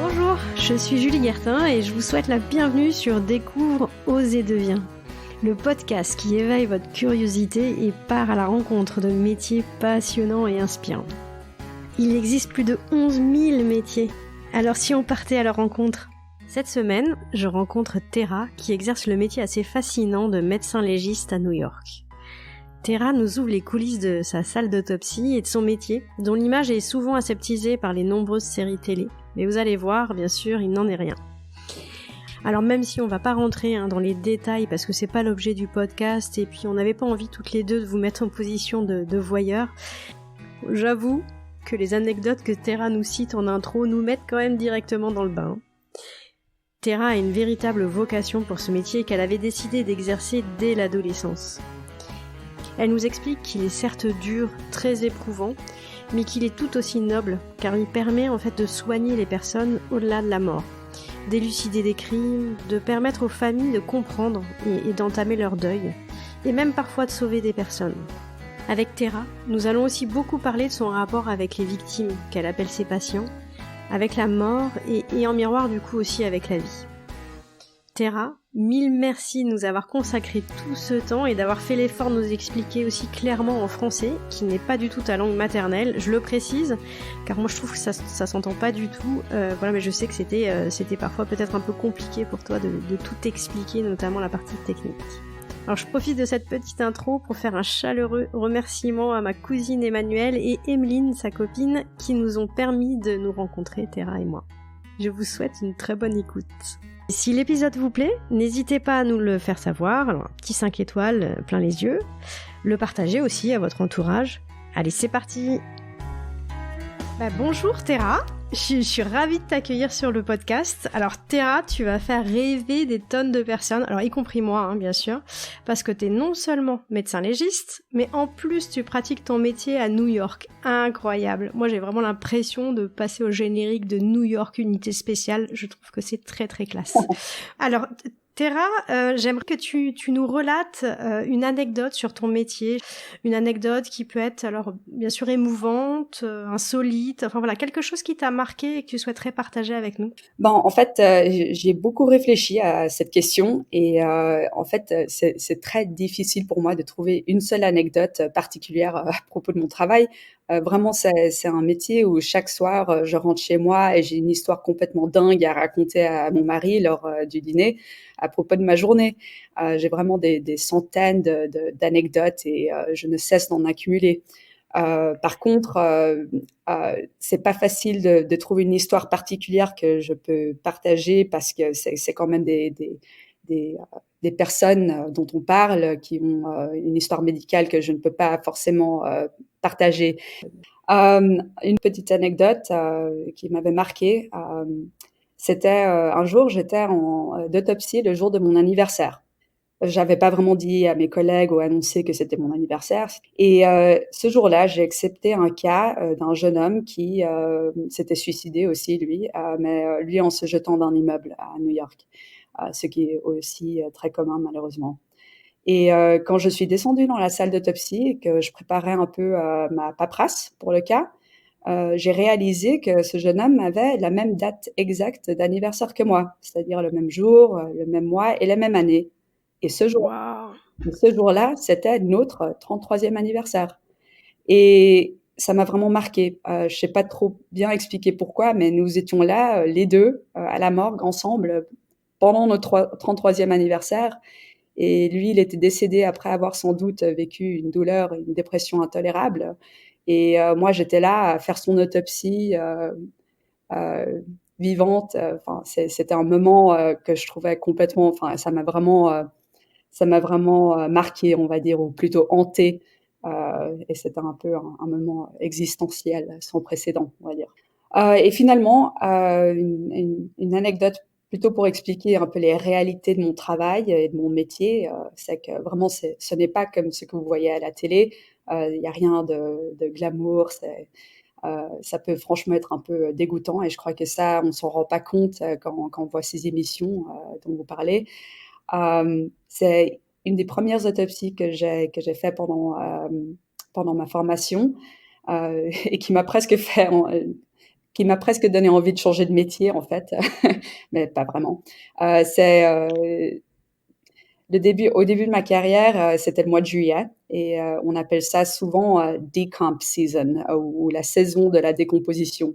Bonjour, je suis Julie Guertin et je vous souhaite la bienvenue sur Découvre, Ose et Deviens, le podcast qui éveille votre curiosité et part à la rencontre de métiers passionnants et inspirants. Il existe plus de 11 000 métiers, alors si on partait à leur rencontre? Cette semaine, je rencontre Tera qui exerce le métier assez fascinant de médecin légiste à New York. Tera nous ouvre les coulisses de sa salle d'autopsie et de son métier, dont l'image est souvent aseptisée par les nombreuses séries télé. Mais vous allez voir, bien sûr, il n'en est rien. Alors même si on va pas rentrer dans les détails parce que c'est pas l'objet du podcast et puis on n'avait pas envie toutes les deux de vous mettre en position de voyeur, j'avoue que les anecdotes que Tera nous cite en intro nous mettent quand même directement dans le bain. Tera a une véritable vocation pour ce métier qu'elle avait décidé d'exercer dès l'adolescence. Elle nous explique qu'il est certes dur, très éprouvant, mais qu'il est tout aussi noble, car il permet en fait de soigner les personnes au-delà de la mort, d'élucider des crimes, de permettre aux familles de comprendre et d'entamer leur deuil, et même parfois de sauver des personnes. Avec Tera, nous allons aussi beaucoup parler de son rapport avec les victimes, qu'elle appelle ses patients, avec la mort et en miroir du coup aussi avec la vie. Tera, mille merci de nous avoir consacré tout ce temps et d'avoir fait l'effort de nous expliquer aussi clairement en français, qui n'est pas du tout ta langue maternelle, je le précise, car moi je trouve que ça s'entend pas du tout, mais je sais que c'était parfois peut-être un peu compliqué pour toi de tout expliquer, notamment la partie technique. Alors je profite de cette petite intro pour faire un chaleureux remerciement à ma cousine Emmanuelle et Emeline, sa copine, qui nous ont permis de nous rencontrer, Tera et moi. Je vous souhaite une très bonne écoute. Si l'épisode vous plaît, n'hésitez pas à nous le faire savoir, alors un petit 5 étoiles plein les yeux, le partager aussi à votre entourage. Allez, c'est parti. Bonjour Tera, je suis ravie de t'accueillir sur le podcast. Alors Tera, tu vas faire rêver des tonnes de personnes, alors y compris moi bien sûr, parce que t'es non seulement médecin légiste, mais en plus tu pratiques ton métier à New York. Incroyable. Moi j'ai vraiment l'impression de passer au générique de New York Unité Spéciale, je trouve que c'est très très classe. Alors Tera, j'aimerais que tu nous relates une anecdote sur ton métier, une anecdote qui peut être alors bien sûr émouvante, insolite, enfin voilà, quelque chose qui t'a marqué et que tu souhaiterais partager avec nous. En fait, j'ai beaucoup réfléchi à cette question et en fait, c'est très difficile pour moi de trouver une seule anecdote particulière à propos de mon travail. Vraiment, c'est un métier où chaque soir, je rentre chez moi et j'ai une histoire complètement dingue à raconter à mon mari lors du dîner à propos de ma journée. J'ai vraiment des centaines d'anecdotes et je ne cesse d'en accumuler. Par contre, c'est pas facile de trouver une histoire particulière que je peux partager parce que c'est quand même des personnes dont on parle qui ont une histoire médicale que je ne peux pas forcément partager. Une petite anecdote qui m'avait marquée, c'était un jour, j'étais d'autopsie le jour de mon anniversaire. J'avais pas vraiment dit à mes collègues ou annoncé que c'était mon anniversaire. Et ce jour-là, j'ai accepté un cas d'un jeune homme qui s'était suicidé aussi, lui, mais lui en se jetant d'un immeuble à New York, ce qui est aussi très commun malheureusement. Et quand je suis descendue dans la salle d'autopsie et que je préparais un peu ma paperasse pour le cas, j'ai réalisé que ce jeune homme avait la même date exacte d'anniversaire que moi, c'est-à-dire le même jour, le même mois et la même année. Et Waouh. ce jour-là, c'était notre 33e anniversaire. Et ça m'a vraiment marquée. Je sais pas trop bien expliquer pourquoi, mais nous étions là, les 2, à la morgue ensemble pendant notre 33e anniversaire. Et lui, il était décédé après avoir sans doute vécu une douleur, une dépression intolérable. Et moi, j'étais là à faire son autopsie vivante. Enfin, c'était un moment que je trouvais complètement. Enfin, ça m'a vraiment marqué, on va dire, ou plutôt hanté. Et c'était un peu un moment existentiel sans précédent, on va dire. Et finalement, une anecdote plutôt pour expliquer un peu les réalités de mon travail et de mon métier, c'est que vraiment, ce n'est pas comme ce que vous voyez à la télé. Il n'y a rien de glamour. Ça peut franchement être un peu dégoûtant et je crois que ça, on s'en rend pas compte quand on voit ces émissions dont vous parlez. C'est une des premières autopsies que j'ai fait pendant pendant ma formation et qui m'a presque qui m'a presque donné envie de changer de métier en fait, mais pas vraiment. C'est au début de ma carrière, c'était le mois de juillet et on appelle ça souvent decomp season ou la saison de la décomposition.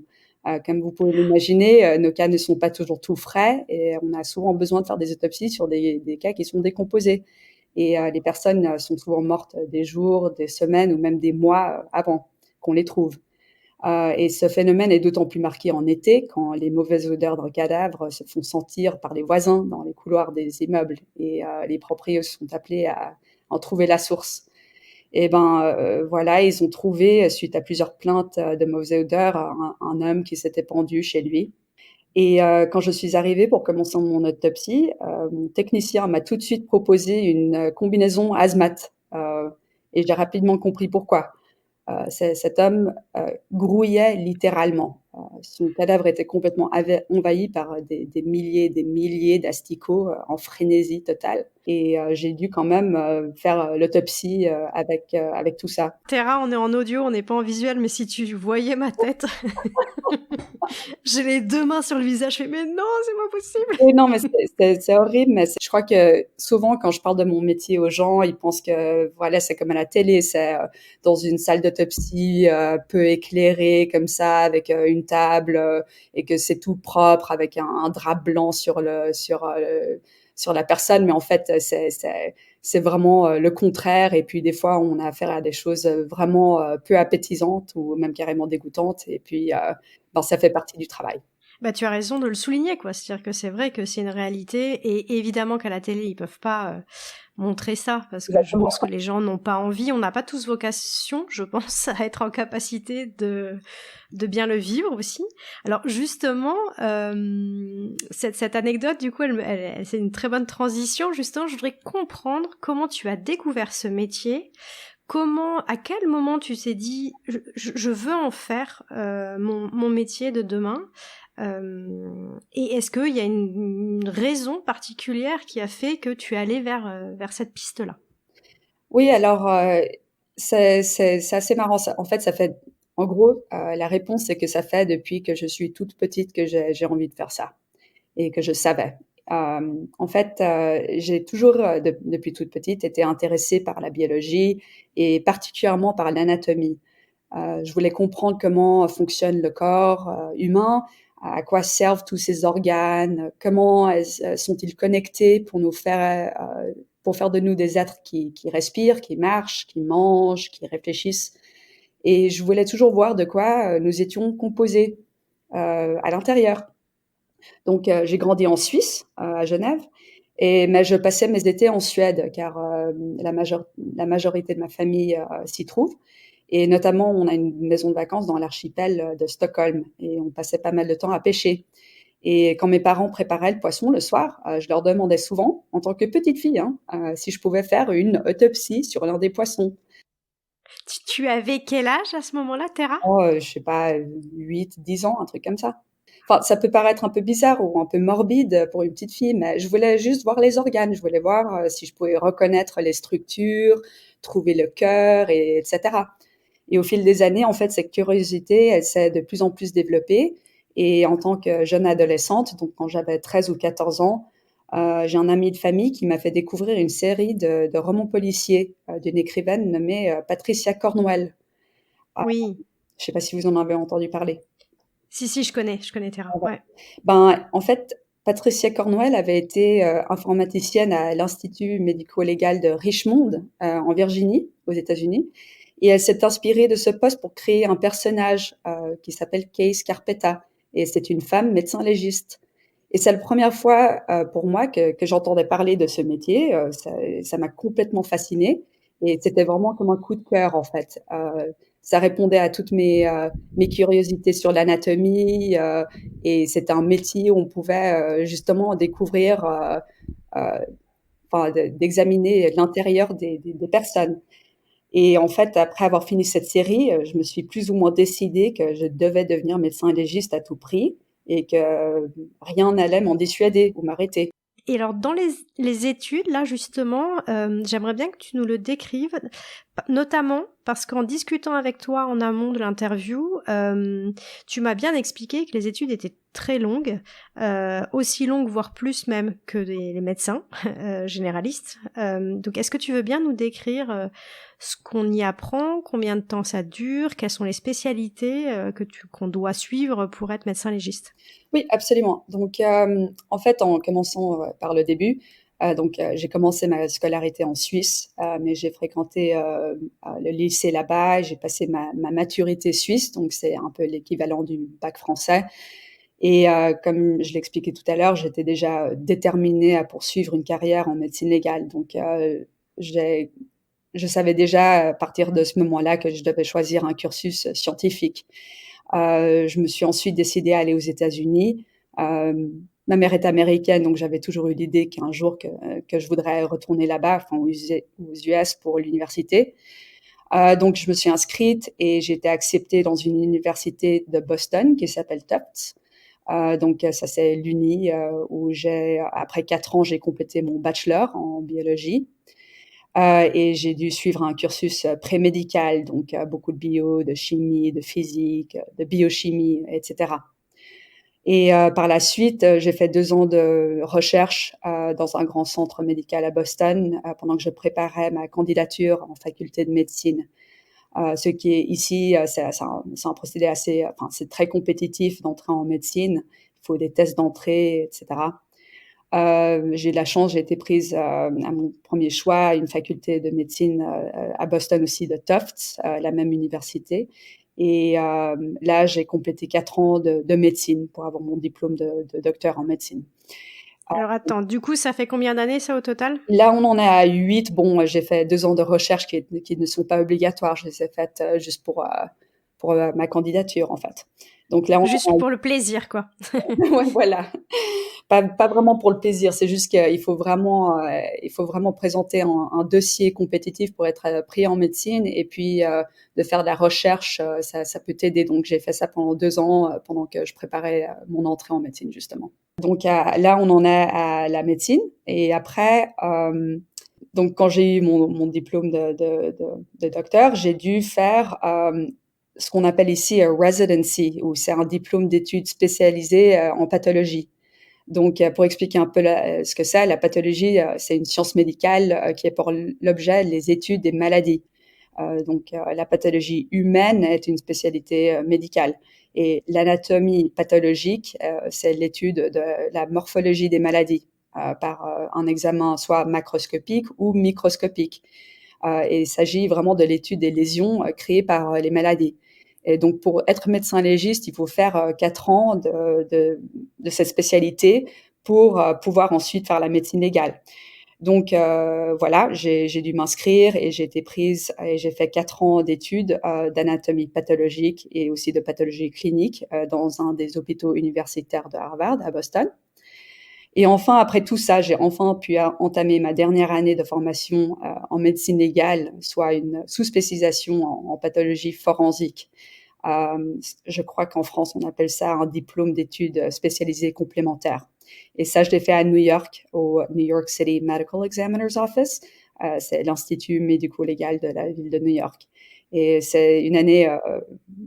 Comme vous pouvez l'imaginer, nos cas ne sont pas toujours tout frais et on a souvent besoin de faire des autopsies sur des cas qui sont décomposés. Et les personnes sont souvent mortes des jours, des semaines ou même des mois avant qu'on les trouve. Et ce phénomène est d'autant plus marqué en été, quand les mauvaises odeurs de cadavres se font sentir par les voisins dans les couloirs des immeubles et les propriétaires sont appelés à en trouver la source. Et voilà, ils ont trouvé, suite à plusieurs plaintes de mauvaises odeurs, un homme qui s'était pendu chez lui. Et quand je suis arrivée pour commencer mon autopsie, mon technicien m'a tout de suite proposé une combinaison hazmat. Et j'ai rapidement compris pourquoi. Cet homme grouillait littéralement. Son cadavre était complètement envahi par des milliers d'asticots en frénésie totale. Et j'ai dû quand même faire l'autopsie avec tout ça. Terra, on est en audio, on n'est pas en visuel, mais si tu voyais ma tête, j'ai les deux mains sur le visage, je fais mais non, c'est pas possible. Oui, non, mais c'est horrible, mais je crois que souvent quand je parle de mon métier aux gens, ils pensent que voilà, c'est comme à la télé, c'est dans une salle d'autopsie peu éclairée comme ça, avec une table et que c'est tout propre avec un drap blanc sur la personne, mais en fait c'est vraiment le contraire. Et puis des fois, on a affaire à des choses vraiment peu appétisantes ou même carrément dégoûtantes. Et puis ça fait partie du travail. Bah, tu as raison de le souligner, quoi. C'est-à-dire que c'est vrai que c'est une réalité, et évidemment qu'à la télé, ils peuvent pas montrer ça, parce que je pense que les gens n'ont pas envie. On n'a pas tous vocation, je pense, à être en capacité de bien le vivre aussi. Alors justement, cette anecdote, du coup, c'est une très bonne transition. Justement, je voudrais comprendre comment tu as découvert ce métier. À quel moment tu t'es dit, je veux en faire mon métier de demain? Et est-ce qu'il y a une raison particulière qui a fait que tu es allée vers cette piste-là? Oui, alors c'est assez marrant. En fait, en gros, la réponse c'est que ça fait depuis que je suis toute petite que j'ai envie de faire ça et que je savais. En fait, j'ai toujours, depuis toute petite, été intéressée par la biologie et particulièrement par l'anatomie. Je voulais comprendre comment fonctionne le corps humain, à quoi servent tous ces organes, comment sont-ils connectés pour faire de nous des êtres qui respirent, qui marchent, qui mangent, qui réfléchissent. Et je voulais toujours voir de quoi nous étions composés à l'intérieur. Donc, j'ai grandi en Suisse, à Genève, mais je passais mes étés en Suède, car la majorité de ma famille s'y trouve. Et notamment, on a une maison de vacances dans l'archipel de Stockholm, et on passait pas mal de temps à pêcher. Et quand mes parents préparaient le poisson le soir, je leur demandais souvent, en tant que petite fille, si je pouvais faire une autopsie sur l'un des poissons. Tu avais quel âge à ce moment-là, Terra? Oh, je sais pas, 8, 10 ans, un truc comme ça. Enfin, ça peut paraître un peu bizarre ou un peu morbide pour une petite fille, mais je voulais juste voir les organes. Je voulais voir si je pouvais reconnaître les structures, trouver le cœur, etc. Et au fil des années, en fait, cette curiosité, elle s'est de plus en plus développée. Et en tant que jeune adolescente, donc quand j'avais 13 ou 14 ans, j'ai un ami de famille qui m'a fait découvrir une série de romans policiers d'une écrivaine nommée Patricia Cornwell. Oui. Je ne sais pas si vous en avez entendu parler. Si, je connais Terra. Ouais. En fait, Patricia Cornwell avait été informaticienne à l'Institut médico-légal de Richmond, en Virginie, aux États-Unis. Et elle s'est inspirée de ce poste pour créer un personnage qui s'appelle Case Carpetta. Et c'est une femme médecin légiste. Et c'est la première fois pour moi que j'entendais parler de ce métier. Ça m'a complètement fascinée. Et c'était vraiment comme un coup de cœur, en fait. Ça répondait à toutes mes curiosités sur l'anatomie. Et c'était un métier où on pouvait justement découvrir, d'examiner l'intérieur des personnes. Et en fait, après avoir fini cette série, je me suis plus ou moins décidée que je devais devenir médecin légiste à tout prix et que rien n'allait m'en dissuader ou m'arrêter. Et alors, dans les études, là, justement, j'aimerais bien que tu nous le décrives. Notamment parce qu'en discutant avec toi en amont de l'interview, tu m'as bien expliqué que les études étaient très longues, aussi longues, voire plus même que les médecins généralistes. Donc est-ce que tu veux bien nous décrire ce qu'on y apprend, combien de temps ça dure, quelles sont les spécialités qu'on doit suivre pour être médecin légiste? Oui, absolument. Donc, en fait, en commençant par le début, j'ai commencé ma scolarité en Suisse, mais j'ai fréquenté le lycée là-bas. J'ai passé ma maturité suisse, donc c'est un peu l'équivalent du bac français. Et comme je l'expliquais tout à l'heure, j'étais déjà déterminée à poursuivre une carrière en médecine légale. Donc, je savais déjà à partir de ce moment-là que je devais choisir un cursus scientifique. Je me suis ensuite décidée à aller aux États-Unis. Ma mère est américaine, donc j'avais toujours eu l'idée qu'un jour que je voudrais retourner là-bas, enfin aux US pour l'université. Donc je me suis inscrite et j'ai été acceptée dans une université de Boston qui s'appelle Tufts. Ça c'est l'uni où après 4 ans, j'ai complété mon bachelor en biologie. Et j'ai dû suivre un cursus prémédical, donc beaucoup de bio, de chimie, de physique, de biochimie, etc. Et par la suite, j'ai fait 2 ans de recherche dans un grand centre médical à Boston pendant que je préparais ma candidature en faculté de médecine. Ce qui est ici, c'est un procédé assez, enfin, c'est très compétitif d'entrer en médecine. Il faut des tests d'entrée, etc. J'ai de la chance, j'ai été prise à mon premier choix à une faculté de médecine à Boston aussi de Tufts, la même université. Et là, j'ai complété 4 ans de médecine pour avoir mon diplôme de docteur en médecine. Alors attends, du coup, ça fait combien d'années ça au total? Là, on en est à 8. Bon, j'ai fait 2 ans de recherche qui ne sont pas obligatoires. Je les ai faites juste pour ma candidature, en fait. Donc là, Juste pour le plaisir, quoi. ouais, voilà. Pas vraiment pour le plaisir, c'est juste il faut vraiment présenter un dossier compétitif pour être pris en médecine et puis de faire de la recherche, ça peut t'aider. Donc j'ai fait ça pendant 2 ans pendant que je préparais mon entrée en médecine justement. Donc là, on en est à la médecine et après, donc quand j'ai eu mon diplôme de docteur, j'ai dû faire ce qu'on appelle ici un residency, où c'est un diplôme d'études spécialisées en pathologie. Donc, pour expliquer un peu ce que c'est, la pathologie, c'est une science médicale qui est pour l'objet les études des maladies. La pathologie humaine est une spécialité médicale. Et l'anatomie pathologique, c'est l'étude de la morphologie des maladies par un examen soit macroscopique ou microscopique. Et il s'agit vraiment de l'étude des lésions créées par les maladies. Et donc, pour être médecin légiste, il faut faire 4 ans de cette spécialité pour pouvoir ensuite faire la médecine légale. Donc voilà, j'ai dû m'inscrire et j'ai été prise et j'ai fait 4 ans d'études d'anatomie pathologique et aussi de pathologie clinique dans un des hôpitaux universitaires de Harvard à Boston. Et enfin, après tout ça, j'ai enfin pu entamer ma dernière année de formation en médecine légale, soit une sous-spécialisation en pathologie forensique. Je crois qu'en France, on appelle ça un diplôme d'études spécialisées complémentaires. Et ça, je l'ai fait à New York, au New York City Medical Examiner's Office. C'est l'institut médico-légal de la ville de New York. Et c'est une année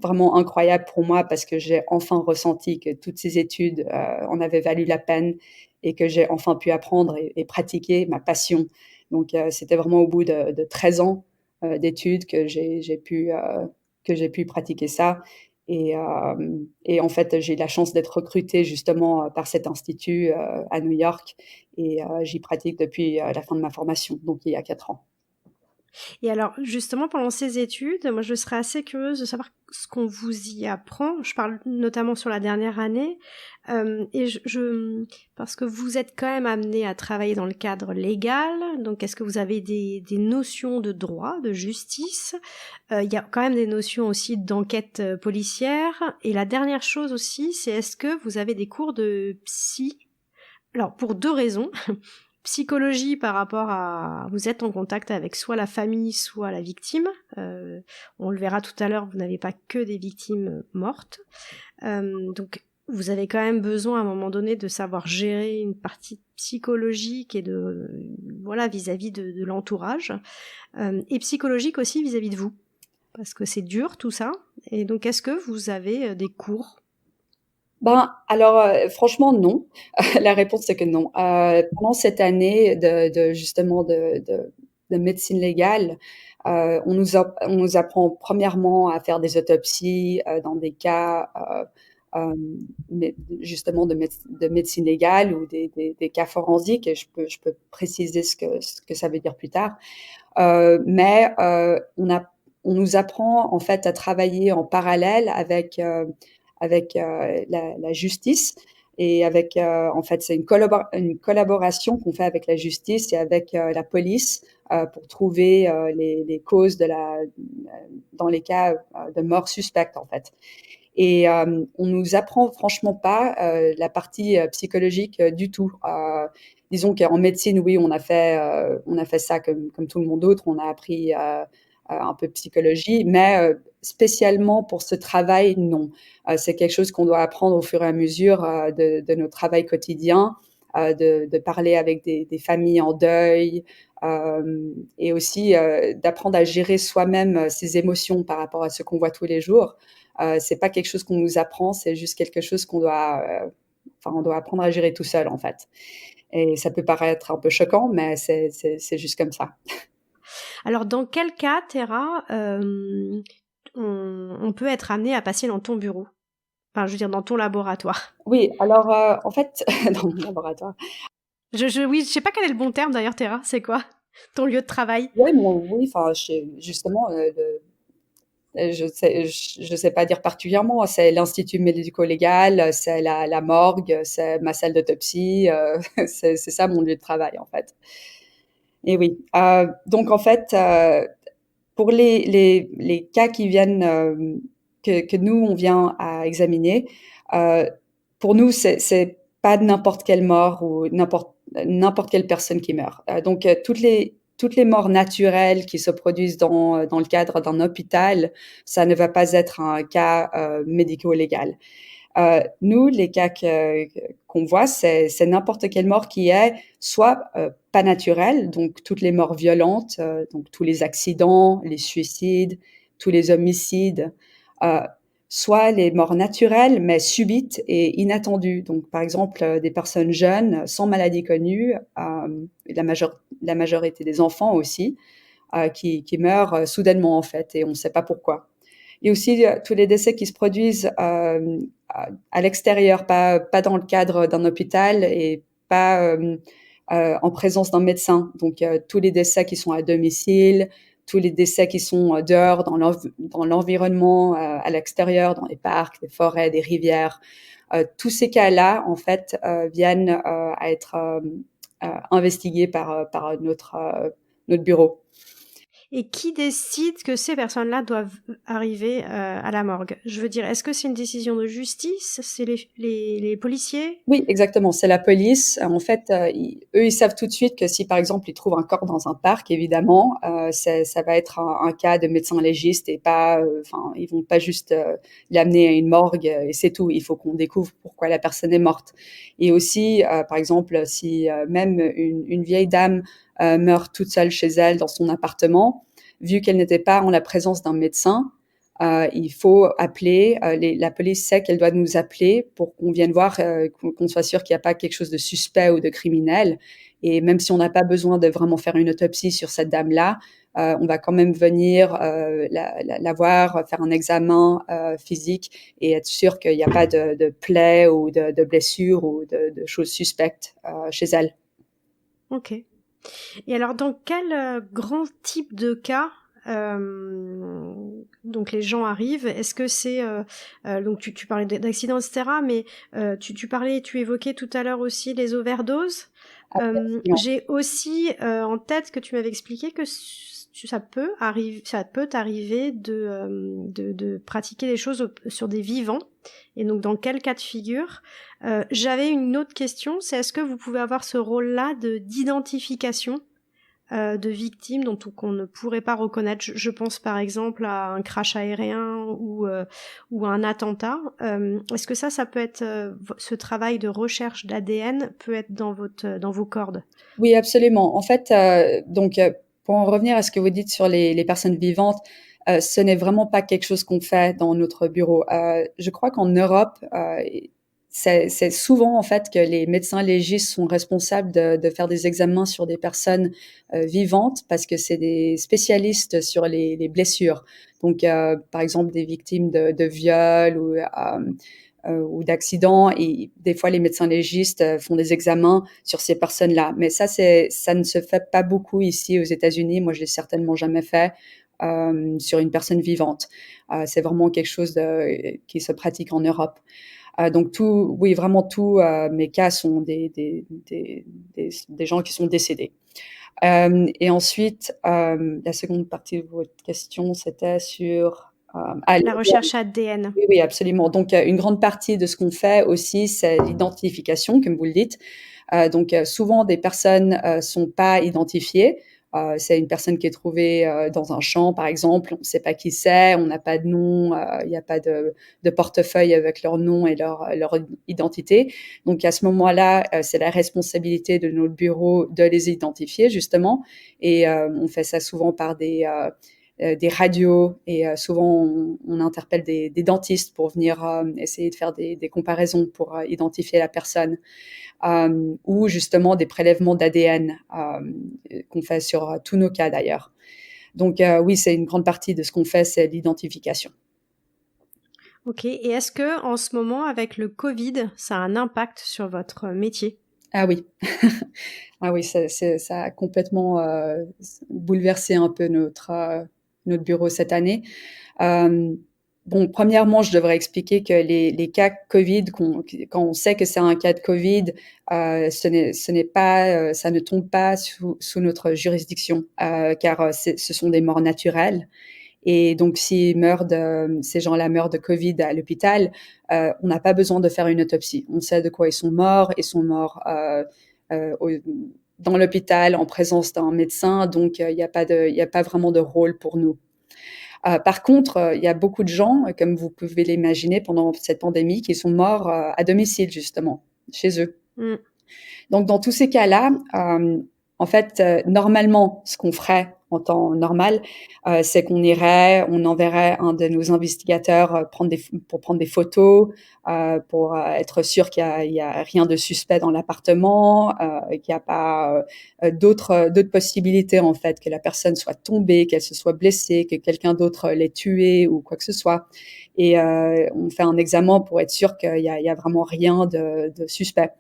vraiment incroyable pour moi parce que j'ai enfin ressenti que toutes ces études en avaient valu la peine et que j'ai enfin pu apprendre et pratiquer ma passion. Donc, c'était vraiment au bout de 13 ans d'études que j'ai pu pratiquer ça. Et en fait, j'ai eu la chance d'être recrutée justement par cet institut à New York et j'y pratique depuis la fin de ma formation, donc il y a 4 ans. Et alors, justement, pendant ces études, moi, je serais assez curieuse de savoir ce qu'on vous y apprend. Je parle notamment sur la dernière année. Parce que vous êtes quand même amené à travailler dans le cadre légal. Donc, est-ce que vous avez des notions de droit, de justice? Il y a quand même des notions aussi d'enquête policière. Et la dernière chose aussi, c'est est-ce que vous avez des cours de psy? Alors, pour 2 raisons. Psychologie par rapport à... Vous êtes en contact avec soit la famille, soit la victime. On le verra tout à l'heure, vous n'avez pas que des victimes mortes. Donc, vous avez quand même besoin à un moment donné de savoir gérer une partie psychologique et voilà, vis-à-vis de l'entourage, et psychologique aussi vis-à-vis de vous, parce que c'est dur tout ça. Et donc, est-ce que vous avez des cours? Ben, alors, franchement, non. La réponse, c'est que non. Pendant cette année justement de médecine légale, on nous apprend premièrement à faire des autopsies dans des cas justement de médecine légale ou des cas forensiques. Et je peux préciser ce que ça veut dire plus tard. Mais on nous apprend en fait à travailler en parallèle avec la justice et avec en fait c'est une collaboration qu'on fait avec la justice et avec la police pour trouver les causes dans les cas de mort suspecte en fait. Et on nous apprend franchement pas la partie psychologique du tout. Disons qu'en médecine, oui, on a fait ça comme tout le monde d'autre. On a appris un peu de psychologie, mais spécialement pour ce travail, non. C'est quelque chose qu'on doit apprendre au fur et à mesure de notre travail quotidien, de parler avec des familles en deuil, et aussi d'apprendre à gérer soi-même ses émotions par rapport à ce qu'on voit tous les jours. C'est pas quelque chose qu'on nous apprend, c'est juste quelque chose on doit apprendre à gérer tout seul en fait. Et ça peut paraître un peu choquant, mais c'est juste comme ça. Alors, dans quel cas, Terra, on peut être amené à passer dans ton bureau? Enfin, je veux dire, dans ton laboratoire. Oui, alors en fait, dans mon laboratoire. Oui, je sais pas quel est le bon terme d'ailleurs, Terra. C'est quoi ton lieu de travail? Ouais, oui, enfin, justement, je sais pas dire particulièrement. C'est l'institut médico-légal, c'est la morgue, c'est ma salle d'autopsie. C'est ça mon lieu de travail en fait. Et oui. Donc en fait, pour les cas qui viennent que nous on vient à examiner, euh, pour nous c'est pas n'importe quelle mort ou n'importe quelle personne qui meurt. Donc toutes les morts naturelles qui se produisent dans le cadre d'un hôpital, ça ne va pas être un cas médico-légal. Nous, les cas qu'on voit, c'est n'importe quelle mort qui est soit pas naturelle, donc toutes les morts violentes, donc tous les accidents, les suicides, tous les homicides, euh, soit les morts naturelles mais subites et inattendues. Donc, par exemple, des personnes jeunes sans maladie connue, la majorité des enfants aussi, qui meurent soudainement en fait, et on ne sait pas pourquoi. Et aussi tous les décès qui se produisent à l'extérieur, pas dans le cadre d'un hôpital et pas en présence d'un médecin. Donc tous les décès qui sont à domicile, tous les décès qui sont dehors dans l'environnement, à l'extérieur, dans les parcs, des forêts, des rivières. Tous ces cas-là, en fait, viennent à être investigués par notre bureau. Et qui décide que ces personnes-là doivent arriver à la morgue? Je veux dire, est-ce que c'est une décision de justice? C'est les policiers? Oui, exactement, c'est la police. En fait, eux, ils savent tout de suite que si, par exemple, ils trouvent un corps dans un parc, évidemment, ça va être un cas de médecin légiste et pas, enfin, ils vont pas juste l'amener à une morgue et c'est tout. Il faut qu'on découvre pourquoi la personne est morte. Et aussi, par exemple, si même une vieille dame meurt toute seule chez elle dans son appartement, vu qu'elle n'était pas en la présence d'un médecin, il faut appeler, la police sait qu'elle doit nous appeler pour qu'on vienne voir, qu'on soit sûr qu'il n'y a pas quelque chose de suspect ou de criminel. Et même si on n'a pas besoin de vraiment faire une autopsie sur cette dame-là, on va quand même venir la voir, faire un examen physique et être sûr qu'il n'y a pas de plaies ou de blessures ou de choses suspectes chez elle. Ok. Et alors, dans quel grand type de cas donc les gens arrivent? Est-ce que c'est donc tu parlais d'accidents, etc. Mais tu évoquais tout à l'heure aussi les overdoses. J'ai aussi en tête que tu m'avais expliqué que ça peut t'arriver de pratiquer des choses sur des vivants. Et donc, dans quel cas de figure? J'avais une autre question, c'est est-ce que vous pouvez avoir ce rôle-là d'identification de victimes dont qu'on ne pourrait pas reconnaître. Je pense par exemple à un crash aérien ou un attentat. Est-ce que ça peut être ce travail de recherche d'ADN peut être dans vos cordes? Oui, absolument. En fait, pour en revenir à ce que vous dites sur les personnes vivantes, ce n'est vraiment pas quelque chose qu'on fait dans notre bureau. Je crois qu'en Europe, c'est souvent en fait que les médecins légistes sont responsables de faire des examens sur des personnes vivantes parce que c'est des spécialistes sur les blessures. Donc, par exemple, des victimes de viol ou d'accidents. Et des fois, les médecins légistes font des examens sur ces personnes-là. Mais ça ne se fait pas beaucoup ici aux États-Unis. Moi, je l'ai certainement jamais fait sur une personne vivante. C'est vraiment quelque chose qui se pratique en Europe. Donc oui, vraiment tous mes cas sont des gens qui sont décédés. Et ensuite, la seconde partie de votre question, c'était sur La recherche ADN. oui, oui, absolument. Donc, une grande partie de ce qu'on fait aussi, c'est l'identification, comme vous le dites. Donc, souvent, des personnes sont pas identifiées. C'est une personne qui est trouvée dans un champ, par exemple. On ne sait pas qui c'est, on n'a pas de nom, il n'y a pas de portefeuille avec leur nom et leur identité. Donc, à ce moment-là, c'est la responsabilité de notre bureau de les identifier, justement. Et on fait ça souvent par des radios et souvent on interpelle des dentistes pour venir essayer de faire des comparaisons pour identifier la personne ou justement des prélèvements d'ADN qu'on fait sur tous nos cas d'ailleurs. Donc oui, c'est une grande partie de ce qu'on fait, c'est l'identification. Ok, et est-ce que en ce moment, avec le Covid, ça a un impact sur votre métier? Ah oui, ah oui, ça a complètement bouleversé un peu notre bureau cette année. Bon, premièrement, je devrais expliquer que les cas Covid, quand on sait que c'est un cas de Covid, ce n'est pas, ça ne tombe pas sous notre juridiction, car ce sont des morts naturelles. Et donc, si ces gens-là meurent de Covid à l'hôpital, on n'a pas besoin de faire une autopsie. On sait de quoi ils sont morts. Ils sont morts dans l'hôpital en présence d'un médecin, donc il n'y a pas vraiment de rôle pour nous. Par contre, il y a beaucoup de gens, comme vous pouvez l'imaginer, pendant cette pandémie, qui sont morts à domicile, justement, chez eux. Mm. Donc, dans tous ces cas-là, en fait, normalement, ce qu'on ferait en temps normal, c'est qu'on on enverrait un de nos investigateurs pour prendre des photos, pour être sûr qu'il y a rien de suspect dans l'appartement, qu'il n'y a pas d'autres possibilités en fait, que la personne soit tombée, qu'elle se soit blessée, que quelqu'un d'autre l'ait tuée ou quoi que ce soit. Et on fait un examen pour être sûr qu'il y a vraiment rien de suspect.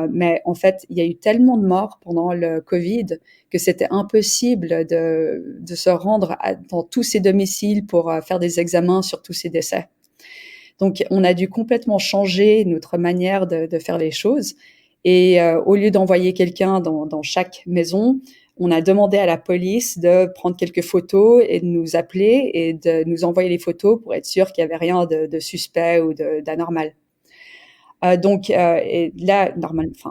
Mais en fait, il y a eu tellement de morts pendant le Covid que c'était impossible de se rendre dans tous ces domiciles pour faire des examens sur tous ces décès. Donc, on a dû complètement changer notre manière de faire les choses. Et au lieu d'envoyer quelqu'un dans chaque maison, on a demandé à la police de prendre quelques photos et de nous appeler et de nous envoyer les photos pour être sûr qu'il n'y avait rien de suspect ou d'anormal. Et là,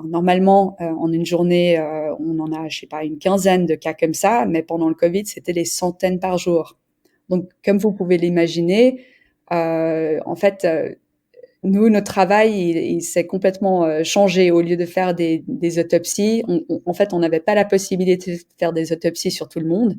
normalement, en une journée, on en a, je sais pas, une quinzaine de cas comme ça, mais pendant le Covid, c'était des centaines par jour. Donc, comme vous pouvez l'imaginer, en fait, nous, notre travail, il s'est complètement changé. Au lieu de faire des autopsies, en fait, on n'avait pas la possibilité de faire des autopsies sur tout le monde.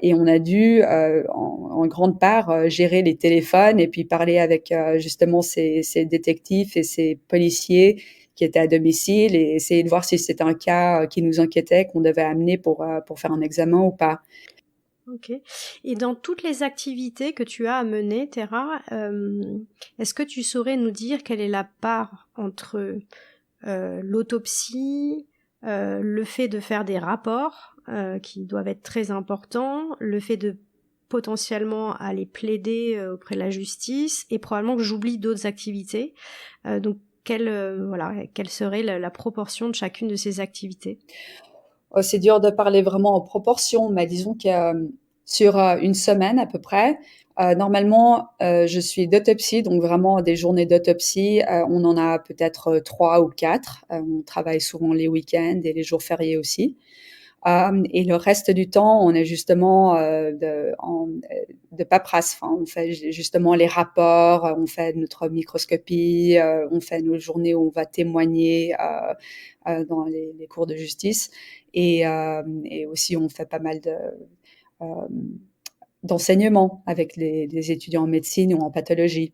Et on a dû, en grande part, gérer les téléphones et puis parler avec justement ces détectives et ces policiers qui étaient à domicile et essayer de voir si c'était un cas qui nous inquiétait, qu'on devait amener pour faire un examen ou pas. Ok. Et dans toutes les activités que tu as à mener, Terra, est-ce que tu saurais nous dire quelle est la part entre l'autopsie, le fait de faire des rapports qui doivent être très importants, le fait de potentiellement aller plaider auprès de la justice, et probablement que j'oublie d'autres activités. Donc, quelle serait la proportion de chacune de ces activités? C'est dur de parler vraiment en proportion, mais disons que sur une semaine à peu près, normalement, je suis d'autopsie, donc vraiment des journées d'autopsie. On en a peut-être 3 ou 4. On travaille souvent les week-ends et les jours fériés aussi. Et le reste du temps, on est justement de paperasse. Enfin, on fait justement les rapports, on fait notre microscopie, on fait nos journées où on va témoigner dans les cours de justice. Et aussi, on fait pas mal euh, d'enseignement avec les étudiants en médecine ou en pathologie.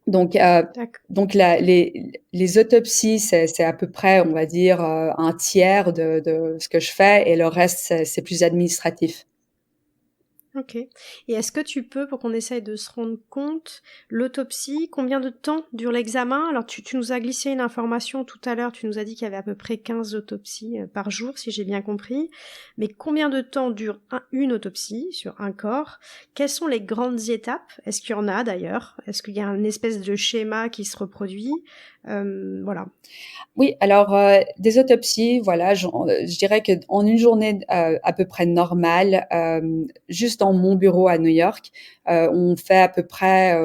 Donc, D'accord. donc les autopsies, c'est à peu près, on va dire, un tiers de ce que je fais, et le reste, c'est plus administratif. Ok. Et est-ce que tu peux, pour qu'on essaye de se rendre compte, l'autopsie, combien de temps dure l'examen? Alors, tu nous as glissé une information tout à l'heure, tu nous as dit qu'il y avait à peu près 15 autopsies par jour, si j'ai bien compris. Mais combien de temps dure une autopsie sur un corps? Quelles sont les grandes étapes? Est-ce qu'il y en a d'ailleurs? Est-ce qu'il y a une espèce de schéma qui se reproduit? Voilà. Oui, alors des autopsies, voilà, je dirais que en une journée à peu près normale, juste dans mon bureau à New York, on fait à peu près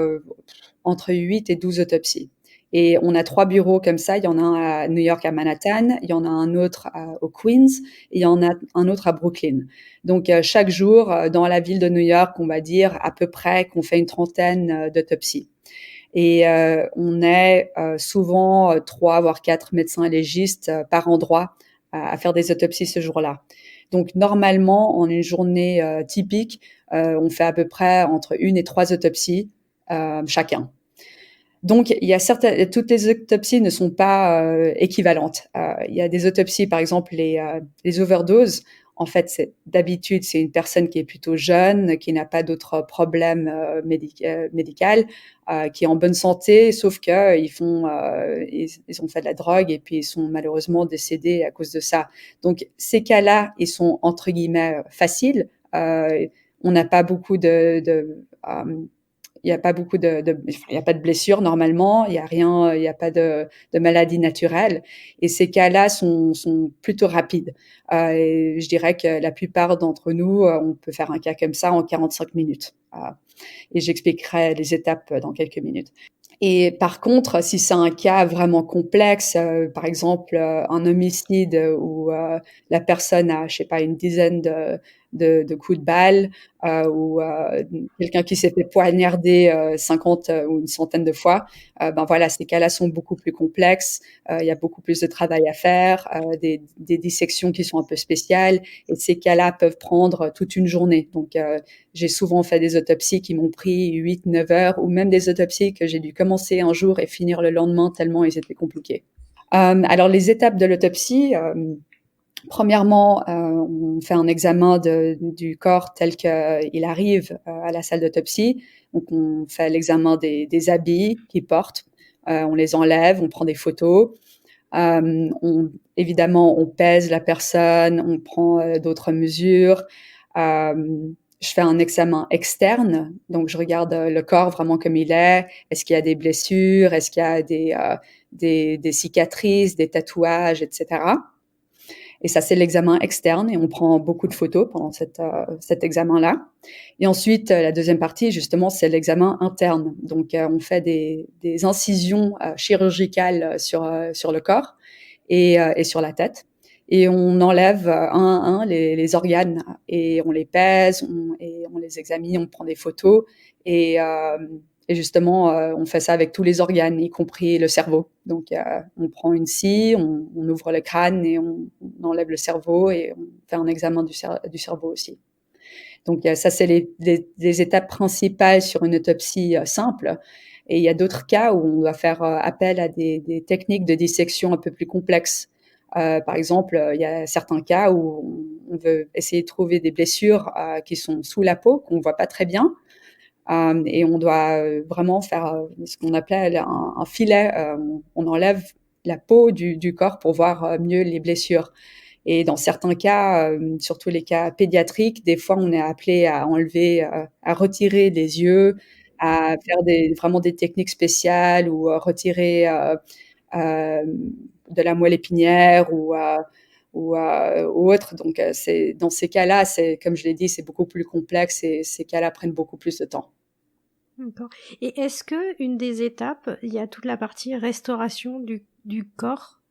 entre 8 et 12 autopsies. Et on a 3 bureaux comme ça. Il y en a un à New York, à Manhattan, il y en a un autre au Queens, et il y en a un autre à Brooklyn. Donc chaque jour, dans la ville de New York, on va dire à peu près qu'on fait une trentaine d'autopsies. Et on est souvent 3 voire 4 médecins légistes par endroit à faire des autopsies ce jour-là. Donc normalement, en une journée typique, on fait à peu près entre 1 et 3 autopsies chacun. Donc, il y a toutes les autopsies ne sont pas équivalentes. Il y a des autopsies, par exemple, les overdoses. En fait, d'habitude, c'est une personne qui est plutôt jeune, qui n'a pas d'autres problèmes médicaux, qui est en bonne santé, sauf que ils ont fait de la drogue et puis ils sont malheureusement décédés à cause de ça. Donc, ces cas-là, ils sont entre guillemets faciles. On n'a pas beaucoup il n'y a pas beaucoup il y a pas de blessures normalement, il y a rien, il y a pas de maladie naturelle, et ces cas-là sont plutôt rapides. Et je dirais que la plupart d'entre nous, on peut faire un cas comme ça en 45 minutes. Et j'expliquerai les étapes dans quelques minutes. Et par contre, si c'est un cas vraiment complexe, par exemple un homicide où la personne a, je sais pas, une dizaine de coups de balle, ou quelqu'un qui s'est fait poignarder 50 ou une centaine de fois, ben voilà, ces cas-là sont beaucoup plus complexes. Il y a beaucoup plus de travail à faire, des dissections qui sont un peu spéciales, et ces cas-là peuvent prendre toute une journée. Donc j'ai souvent fait des autopsies qui m'ont pris 8, 9 heures, ou même des autopsies que j'ai dû commencer un jour et finir le lendemain tellement ils étaient compliqués. Alors les étapes de l'autopsie, premièrement, on fait un examen du corps tel qu'il arrive à la salle d'autopsie. Donc on fait l'examen des habits qu'ils portent, on les enlève, on prend des photos. Évidemment, on pèse la personne, on prend d'autres mesures. Je fais un examen externe, donc je regarde le corps vraiment comme il est. Est-ce qu'il y a des blessures? Est-ce qu'il y a des cicatrices, des tatouages, etc. Et ça, c'est l'examen externe, et on prend beaucoup de photos pendant cet examen-là. Et ensuite, la deuxième partie, justement, c'est l'examen interne. Donc, on fait des incisions chirurgicales sur le corps et sur la tête. Et on enlève un à un les organes, et on les pèse, et on les examine, on prend des photos, et justement, on fait ça avec tous les organes, y compris le cerveau. Donc, on prend une scie, on ouvre le crâne et on enlève le cerveau, et on fait un examen du cerveau aussi. Donc, ça, c'est les étapes principales sur une autopsie simple. Et il y a d'autres cas où on doit faire appel à des techniques de dissection un peu plus complexes. Par exemple, il y a certains cas où on veut essayer de trouver des blessures qui sont sous la peau, qu'on voit pas très bien. Et on doit vraiment faire ce qu'on appelait un filet. On enlève la peau du corps pour voir mieux les blessures. Et dans certains cas, surtout les cas pédiatriques, des fois on est appelé à enlever, à retirer les yeux, à faire vraiment des techniques spéciales, ou retirer de la moelle épinière, ou autre. Donc c'est dans ces cas-là, c'est comme je l'ai dit, c'est beaucoup plus complexe, et ces cas-là prennent beaucoup plus de temps. D'accord. Et est-ce que une des étapes, il y a toute la partie restauration du corps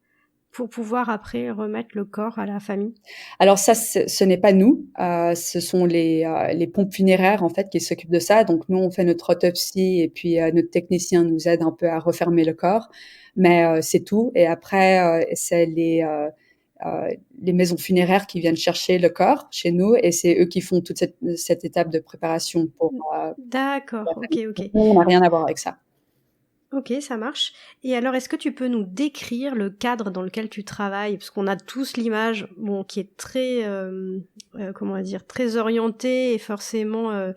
pour pouvoir après remettre le corps à la famille? Alors ça, ce n'est pas nous, ce sont les pompes funéraires, en fait, qui s'occupent de ça. Donc nous, on fait notre autopsie et puis, notre technicien nous aide un peu à refermer le corps, mais c'est tout et après, c'est les maisons funéraires qui viennent chercher le corps chez nous et c'est eux qui font toute cette étape de préparation pour, D'accord, la OK, famille. Donc OK. nous, on n'a rien à voir avec ça. OK, ça marche. Et alors, est-ce que tu peux nous décrire le cadre dans lequel tu travailles? Parce qu'on a tous l'image, bon, qui est très, comment dire? Très orientée et forcément,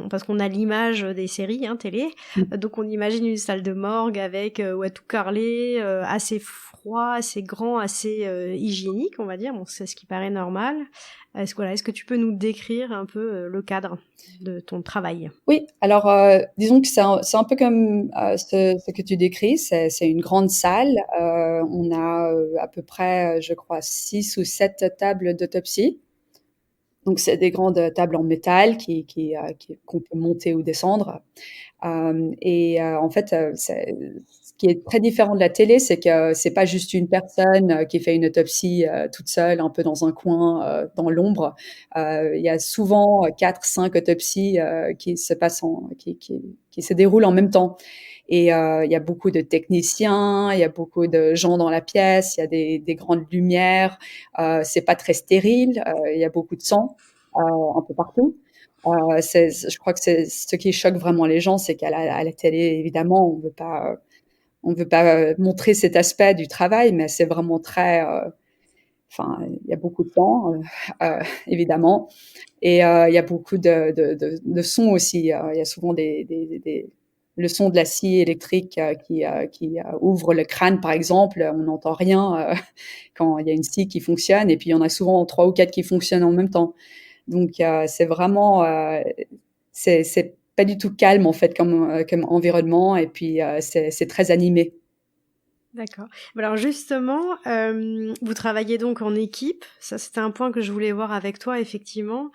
parce qu'on a l'image des séries, hein, télé. Mmh. Donc on imagine une salle de morgue avec, ouais, tout carrelé, assez froid, assez grand, assez, hygiénique, on va dire. Bon, c'est ce qui paraît normal. Est-ce que tu peux nous décrire un peu, le cadre de ton travail? Oui, alors, disons que c'est un peu comme, ce que tu décris, c'est une grande salle, on a, à peu près, je crois 6 ou 7 tables d'autopsie. Donc c'est des grandes tables en métal qu'on peut monter ou descendre. En fait, c'est ce qui est très différent de la télé, c'est que c'est pas juste une personne, qui fait une autopsie, toute seule, un peu dans un coin, dans l'ombre. Il y a souvent, 4-5 autopsies, qui se passent qui se déroulent en même temps il y a beaucoup de techniciens, il y a beaucoup de gens dans la pièce, il y a des grandes lumières, c'est pas très stérile, il y a beaucoup de sang, un peu partout. Je crois que c'est ce qui choque vraiment les gens, c'est à la télé, évidemment, on veut pas montrer cet aspect du travail, mais c'est vraiment très, enfin, il y a beaucoup de temps, évidemment, il y a beaucoup de sons aussi. Il y a souvent le son de la scie électrique qui ouvre le crâne, par exemple. On n'entend rien quand il y a une scie qui fonctionne, et puis il y en a souvent trois ou quatre qui fonctionnent en même temps. Donc, c'est vraiment, c'est pas du tout calme en fait comme environnement, et puis c'est très animé. D'accord. Alors justement, vous travaillez donc en équipe. Ça, c'était un point que je voulais voir avec toi, effectivement.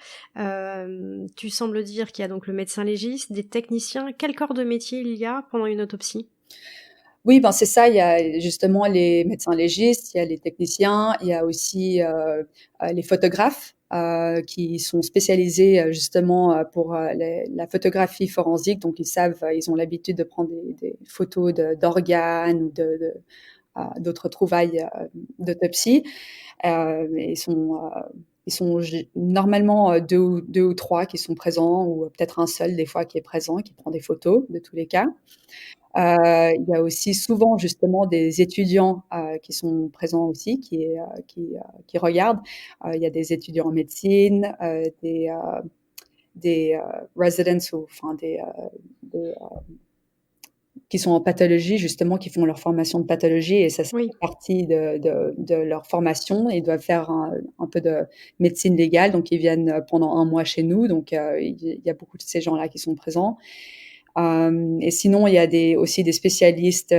Tu sembles dire qu'il y a donc le médecin légiste, des techniciens. Quel corps de métier il y a pendant une autopsie? Oui, ben c'est ça. Il y a justement les médecins légistes, il y a les techniciens, il y a aussi les photographes qui sont spécialisés justement pour la photographie forensique. Donc ils savent, ils ont l'habitude de prendre des photos d'organes ou d'autres trouvailles d'autopsie. Ils sont normalement deux ou trois qui sont présents, ou peut-être un seul des fois qui est présent, qui prend des photos de tous les cas. Il y a aussi souvent justement des étudiants, qui sont présents aussi, qui regardent. Il y a des étudiants en médecine, des residents ou enfin des qui sont en pathologie justement, qui font leur formation de pathologie, et ça fait Oui. partie de leur formation. Ils doivent faire un peu de médecine légale, donc ils viennent pendant un mois chez nous. Donc il y a beaucoup de ces gens-là qui sont présents. Et sinon, il y a aussi des spécialistes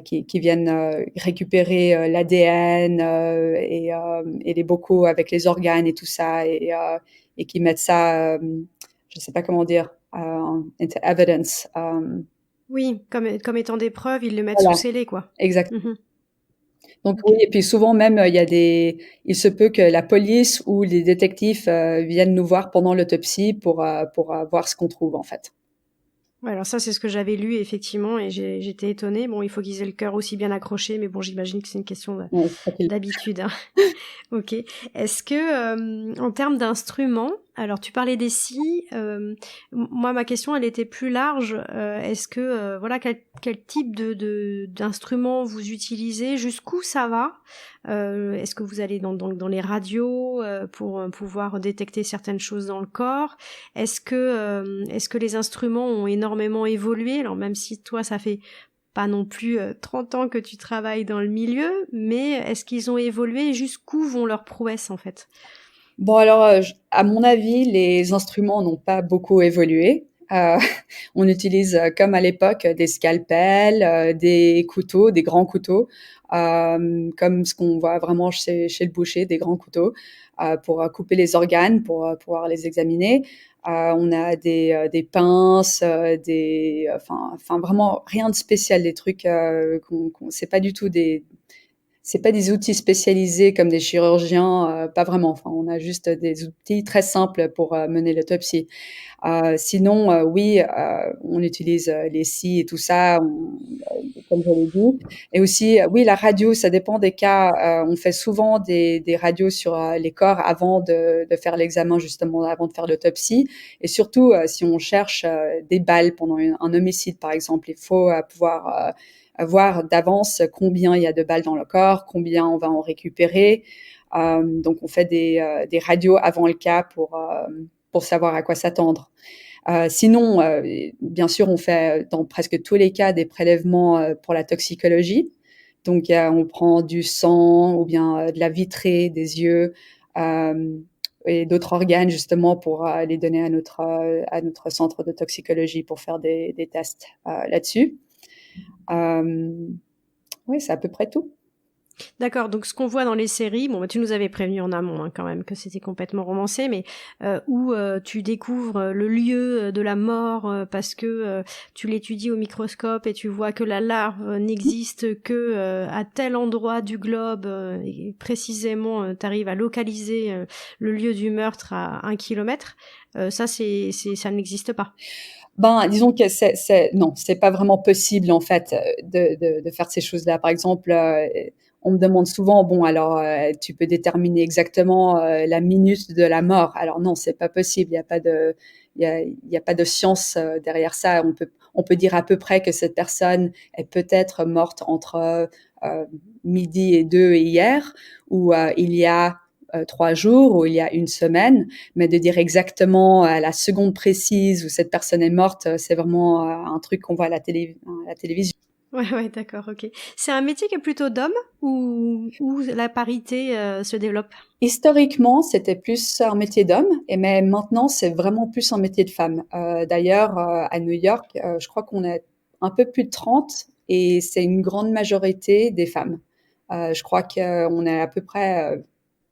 qui viennent récupérer l'ADN et les bocaux avec les organes et tout ça, et qui mettent ça, je ne sais pas comment dire, into evidence. Oui, comme étant des preuves, ils le mettent sous Voilà, scellé, quoi. exact. Mmh. Donc OK. oui, et puis souvent même, il se peut que la police ou les détectives viennent nous voir pendant l'autopsie pour voir ce qu'on trouve en fait. Ouais, alors ça, c'est ce que j'avais lu effectivement et j'étais étonnée. Bon, il faut qu'ils aient le cœur aussi bien accroché, mais bon, j'imagine que c'est une question Ouais, c'est ça qu'ils d'habitude, hein. OK. Est-ce que, en termes d'instruments, alors tu parlais des scies, moi ma question elle était plus large, est-ce que, voilà, quel type d'instruments vous utilisez? Jusqu'où ça va? Est-ce que vous allez dans les radios, pour, pouvoir détecter certaines choses dans le corps? Est-ce que les instruments ont énormément évolué? Alors même si toi ça fait pas non plus 30 ans que tu travailles dans le milieu, mais est-ce qu'ils ont évolué? Jusqu'où vont leurs prouesses, en fait? Bon alors, à mon avis, les instruments n'ont pas beaucoup évolué. Heu, on utilise, comme à l'époque, des scalpels, des couteaux, des grands couteaux, comme ce qu'on voit vraiment chez le boucher, des grands couteaux, pour, couper les organes, pour, pouvoir les examiner. On a des pinces, enfin vraiment rien de spécial, des trucs, c'est pas du tout c'est pas des outils spécialisés comme des chirurgiens, pas vraiment. Enfin, on a juste des outils très simples pour mener l'autopsie. Sinon, oui, on utilise les scies et tout ça, comme je l'ai dit. Et aussi, oui, la radio, ça dépend des cas. On fait souvent des radios sur les corps avant de faire l'examen, justement, avant de faire l'autopsie. Et surtout, si on cherche des balles pendant un homicide, par exemple, il faut pouvoir voir d'avance combien il y a de balles dans le corps, combien on va en récupérer. Donc, on fait des radios avant le cas pour savoir à quoi s'attendre. Sinon, bien sûr, on fait dans presque tous les cas des prélèvements pour la toxicologie. Donc, on prend du sang ou bien de la vitrée des yeux et d'autres organes justement pour les donner à notre centre de toxicologie pour faire des tests là-dessus. Oui, c'est à peu près tout. D'accord, donc ce qu'on voit dans les séries, bon, bah, tu nous avais prévenu en amont quand même que c'était complètement romancé, mais où tu découvres le lieu de la mort parce que tu l'étudies au microscope et tu vois que la larve n'existe que à tel endroit du globe et précisément tu arrives à localiser le lieu du meurtre à 1 kilomètre, ça ça n'existe pas. Ben, disons que non, c'est pas vraiment possible en fait de faire ces choses-là. Par exemple, on me demande souvent, bon, alors tu peux déterminer exactement la minute de la mort. Alors non, c'est pas possible. Il y a pas de science derrière ça. On peut dire à peu près que cette personne est peut-être morte entre midi et 2 et hier, ou il y a 3 jours ou il y a une semaine, mais de dire exactement à la seconde précise où cette personne est morte, c'est vraiment un truc qu'on voit à la télévision. Ouais, d'accord, ok. C'est un métier qui est plutôt d'hommes ou la parité se développe? Historiquement, c'était plus un métier d'homme, mais maintenant, c'est vraiment plus un métier de femme. D'ailleurs, à New York, je crois qu'on est un peu plus de 30 et c'est une grande majorité des femmes. Je crois qu'on est à peu près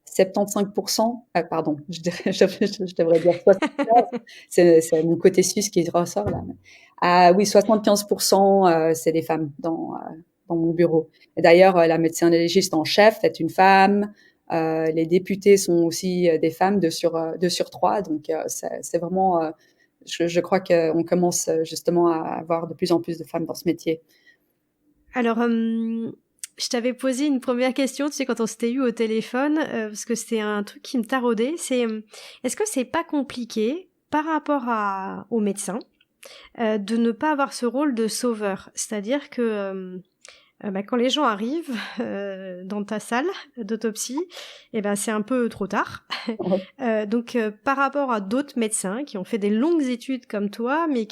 75%, pardon, je devrais dire 75, c'est mon côté suisse qui ressort là. Oui, 75%, c'est des femmes dans mon bureau. Et d'ailleurs, la médecin légiste en chef est une femme. Les députés sont aussi des femmes, 2 sur 3. Donc, c'est vraiment, je crois qu'on commence justement à avoir de plus en plus de femmes dans ce métier. Alors, je t'avais posé une première question, tu sais, quand on s'était eu au téléphone, parce que c'était un truc qui me taraudait, c'est est-ce que c'est pas compliqué par rapport aux médecins de ne pas avoir ce rôle de sauveur? C'est-à-dire que quand les gens arrivent dans ta salle d'autopsie, eh ben c'est un peu trop tard. Donc par rapport à d'autres médecins qui ont fait des longues études comme toi, mais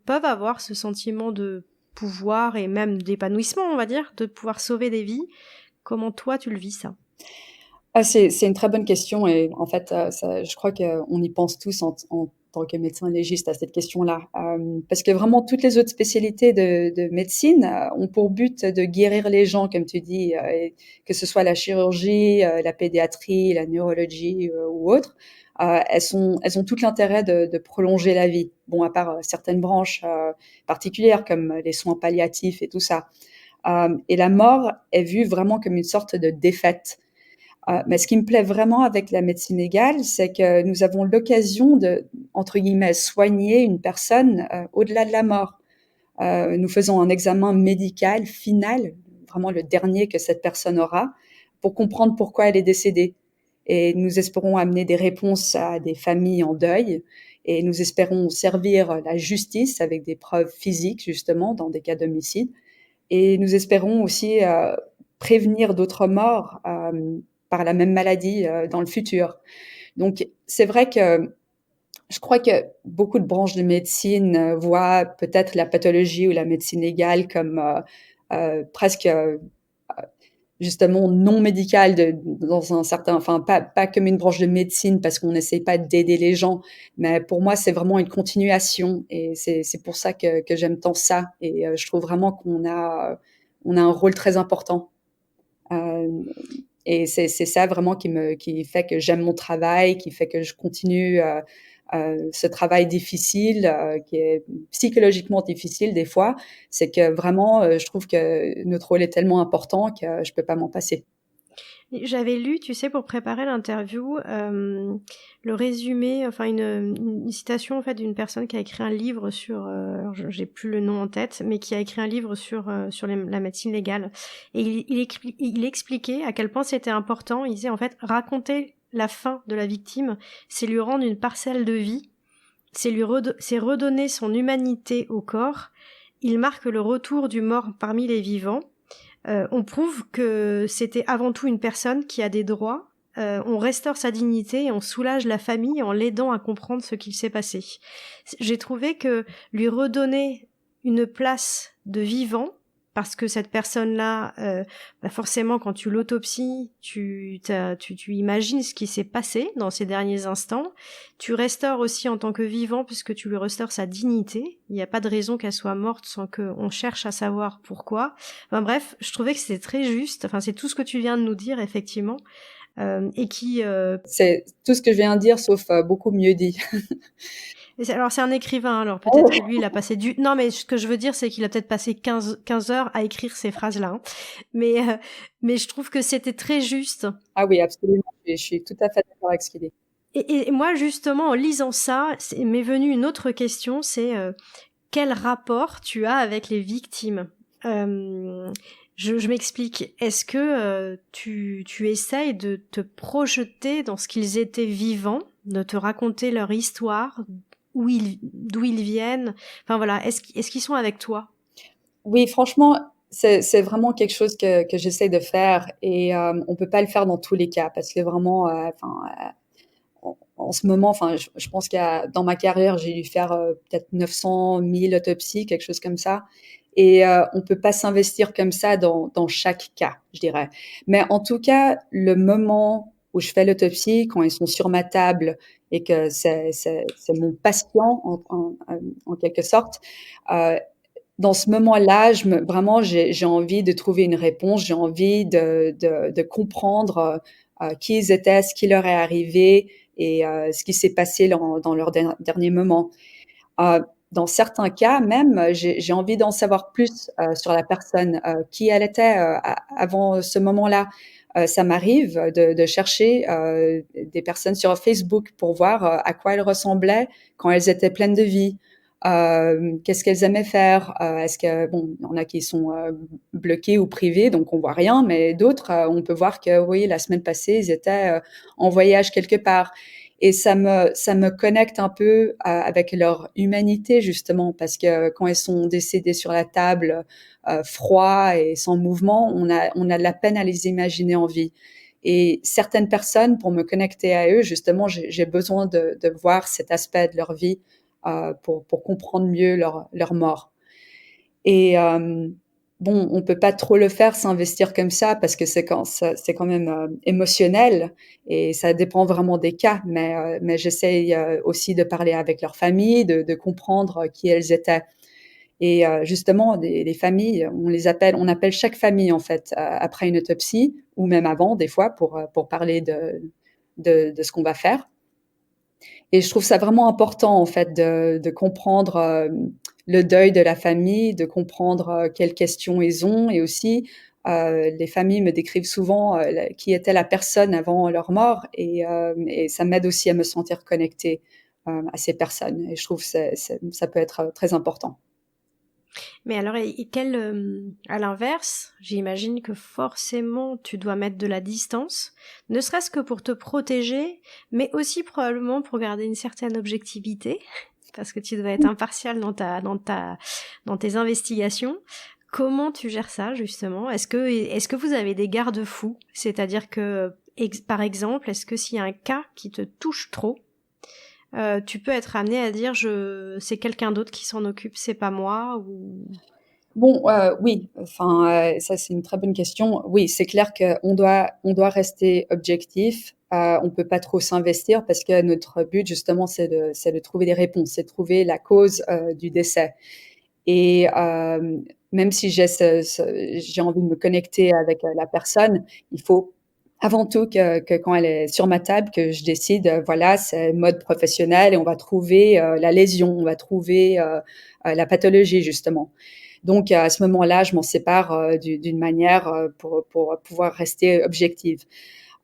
peuvent avoir ce sentiment de pouvoir et même d'épanouissement, on va dire, de pouvoir sauver des vies. Comment toi tu le vis ça? C'est une très bonne question et en fait, je crois qu'on y pense tous en tant que médecin légiste à cette question-là. Parce que vraiment toutes les autres spécialités de médecine ont pour but de guérir les gens, comme tu dis, et que ce soit la chirurgie, la pédiatrie, la neurologie ou autre. Elles ont tout l'intérêt de prolonger la vie. Bon, à part certaines branches particulières comme les soins palliatifs et tout ça. Et la mort est vue vraiment comme une sorte de défaite. Mais ce qui me plaît vraiment avec la médecine légale, c'est que nous avons l'occasion de, entre guillemets, soigner une personne au-delà de la mort. Nous faisons un examen médical final, vraiment le dernier que cette personne aura, pour comprendre pourquoi elle est décédée. Et nous espérons amener des réponses à des familles en deuil. Et nous espérons servir la justice avec des preuves physiques, justement, dans des cas d'homicide. Et nous espérons aussi prévenir d'autres morts par la même maladie dans le futur. Donc, c'est vrai que je crois que beaucoup de branches de médecine voient peut-être la pathologie ou la médecine légale comme presque justement non médicale dans un certain, enfin pas comme une branche de médecine parce qu'on n'essaie pas d'aider les gens, mais pour moi c'est vraiment une continuation et c'est pour ça que j'aime tant ça et je trouve vraiment on a un rôle très important. Euh, et c'est ça vraiment qui fait que j'aime mon travail, qui fait que je continue ce travail difficile, qui est psychologiquement difficile des fois, c'est que vraiment, je trouve que notre rôle est tellement important que je peux pas m'en passer. J'avais lu, tu sais, pour préparer l'interview, le résumé, enfin une citation en fait d'une personne qui a écrit un livre sur, alors j'ai plus le nom en tête, mais qui a écrit un livre sur la médecine légale. Et il expliquait à quel point c'était important. Il disait en fait raconter la fin de la victime, c'est lui rendre une parcelle de vie, c'est redonner son humanité au corps. Il marque le retour du mort parmi les vivants. On prouve que c'était avant tout une personne qui a des droits. On restaure sa dignité et on soulage la famille en l'aidant à comprendre ce qu'il s'est passé. J'ai trouvé que lui redonner une place de vivant, parce que cette personne-là, forcément, quand tu l'autopsies, tu imagines ce qui s'est passé dans ces derniers instants. Tu restaures aussi en tant que vivant, puisque tu lui restaures sa dignité. Il n'y a pas de raison qu'elle soit morte sans qu'on cherche à savoir pourquoi. Enfin bref, je trouvais que c'était très juste. Enfin, c'est tout ce que tu viens de nous dire, effectivement. Et qui... C'est tout ce que je viens de dire, sauf beaucoup mieux dit. Alors, c'est un écrivain, alors peut-être que lui, il a passé du... Non, mais ce que je veux dire, c'est qu'il a peut-être passé 15 heures à écrire ces phrases-là. Hein. Mais je trouve que c'était très juste. Ah oui, absolument. Je suis tout à fait d'accord avec ce qu'il dit. Et moi, justement, en lisant ça, m'est venue une autre question, c'est quel rapport tu as avec les victimes je m'explique. Est-ce que tu essayes de te projeter dans ce qu'ils étaient vivants, de te raconter leur histoire, d'où ils viennent? Enfin voilà, est-ce qu'ils sont avec toi? Oui, franchement, c'est vraiment quelque chose que j'essaie de faire et on peut pas le faire dans tous les cas parce que vraiment, en ce moment, enfin, je pense dans ma carrière, j'ai dû faire peut-être 900 000 autopsies, quelque chose comme ça. Et on peut pas s'investir comme ça dans chaque cas, je dirais. Mais en tout cas, le moment où je fais l'autopsie, quand ils sont sur ma table et que c'est mon patient en quelque sorte, euh, dans ce moment-là, vraiment, j'ai envie de trouver une réponse, j'ai envie de comprendre qui ils étaient, ce qui leur est arrivé et ce qui s'est passé dans leur dernier moment. Dans certains cas, même, j'ai envie d'en savoir plus sur la personne, qui elle était avant ce moment-là. Ça m'arrive de chercher des personnes sur Facebook pour voir à quoi elles ressemblaient quand elles étaient pleines de vie. Qu'est-ce qu'elles aimaient faire? Est-ce que bon, il y en a qui sont bloqués ou privés, donc on voit rien, mais d'autres, on peut voir que oui, la semaine passée, ils étaient en voyage quelque part. Et ça me connecte un peu avec leur humanité justement, parce que quand elles sont décédées sur la table, froid et sans mouvement, on a de la peine à les imaginer en vie. Et certaines personnes, pour me connecter à eux, justement, j'ai besoin de voir cet aspect de leur vie pour comprendre mieux leur mort. Et bon, on peut pas trop le faire, s'investir comme ça, parce que c'est quand même émotionnel et ça dépend vraiment des cas. Mais j'essaye aussi de parler avec leur famille, de comprendre qui elles étaient. Et justement, les familles, on appelle chaque famille en fait après une autopsie ou même avant des fois pour parler de ce qu'on va faire. Et je trouve ça vraiment important, en fait, de comprendre le deuil de la famille, de comprendre quelles questions ils ont. Et aussi, les familles me décrivent souvent qui était la personne avant leur mort. Et ça m'aide aussi à me sentir connectée à ces personnes. Et je trouve que ça peut être très important. Mais alors, à l'inverse, j'imagine que forcément tu dois mettre de la distance, ne serait-ce que pour te protéger, mais aussi probablement pour garder une certaine objectivité, parce que tu dois être impartial dans tes investigations. Comment tu gères ça, justement? Est-ce que vous avez des garde-fous? C'est-à-dire que, par exemple, est-ce que s'il y a un cas qui te touche trop, tu peux être amené à dire c'est quelqu'un d'autre qui s'en occupe, c'est pas moi ou... Bon, oui, enfin, ça c'est une très bonne question. Oui, c'est clair qu'on doit rester objectif. On peut pas trop s'investir parce que notre but justement c'est de trouver des réponses, c'est de trouver la cause du décès. Et même si j'ai envie de me connecter avec la personne, il faut avant tout que quand elle est sur ma table, que je décide, voilà, c'est mode professionnel et on va trouver la lésion, on va trouver la pathologie justement. Donc à ce moment-là, je m'en sépare d'une manière pour pouvoir rester objective.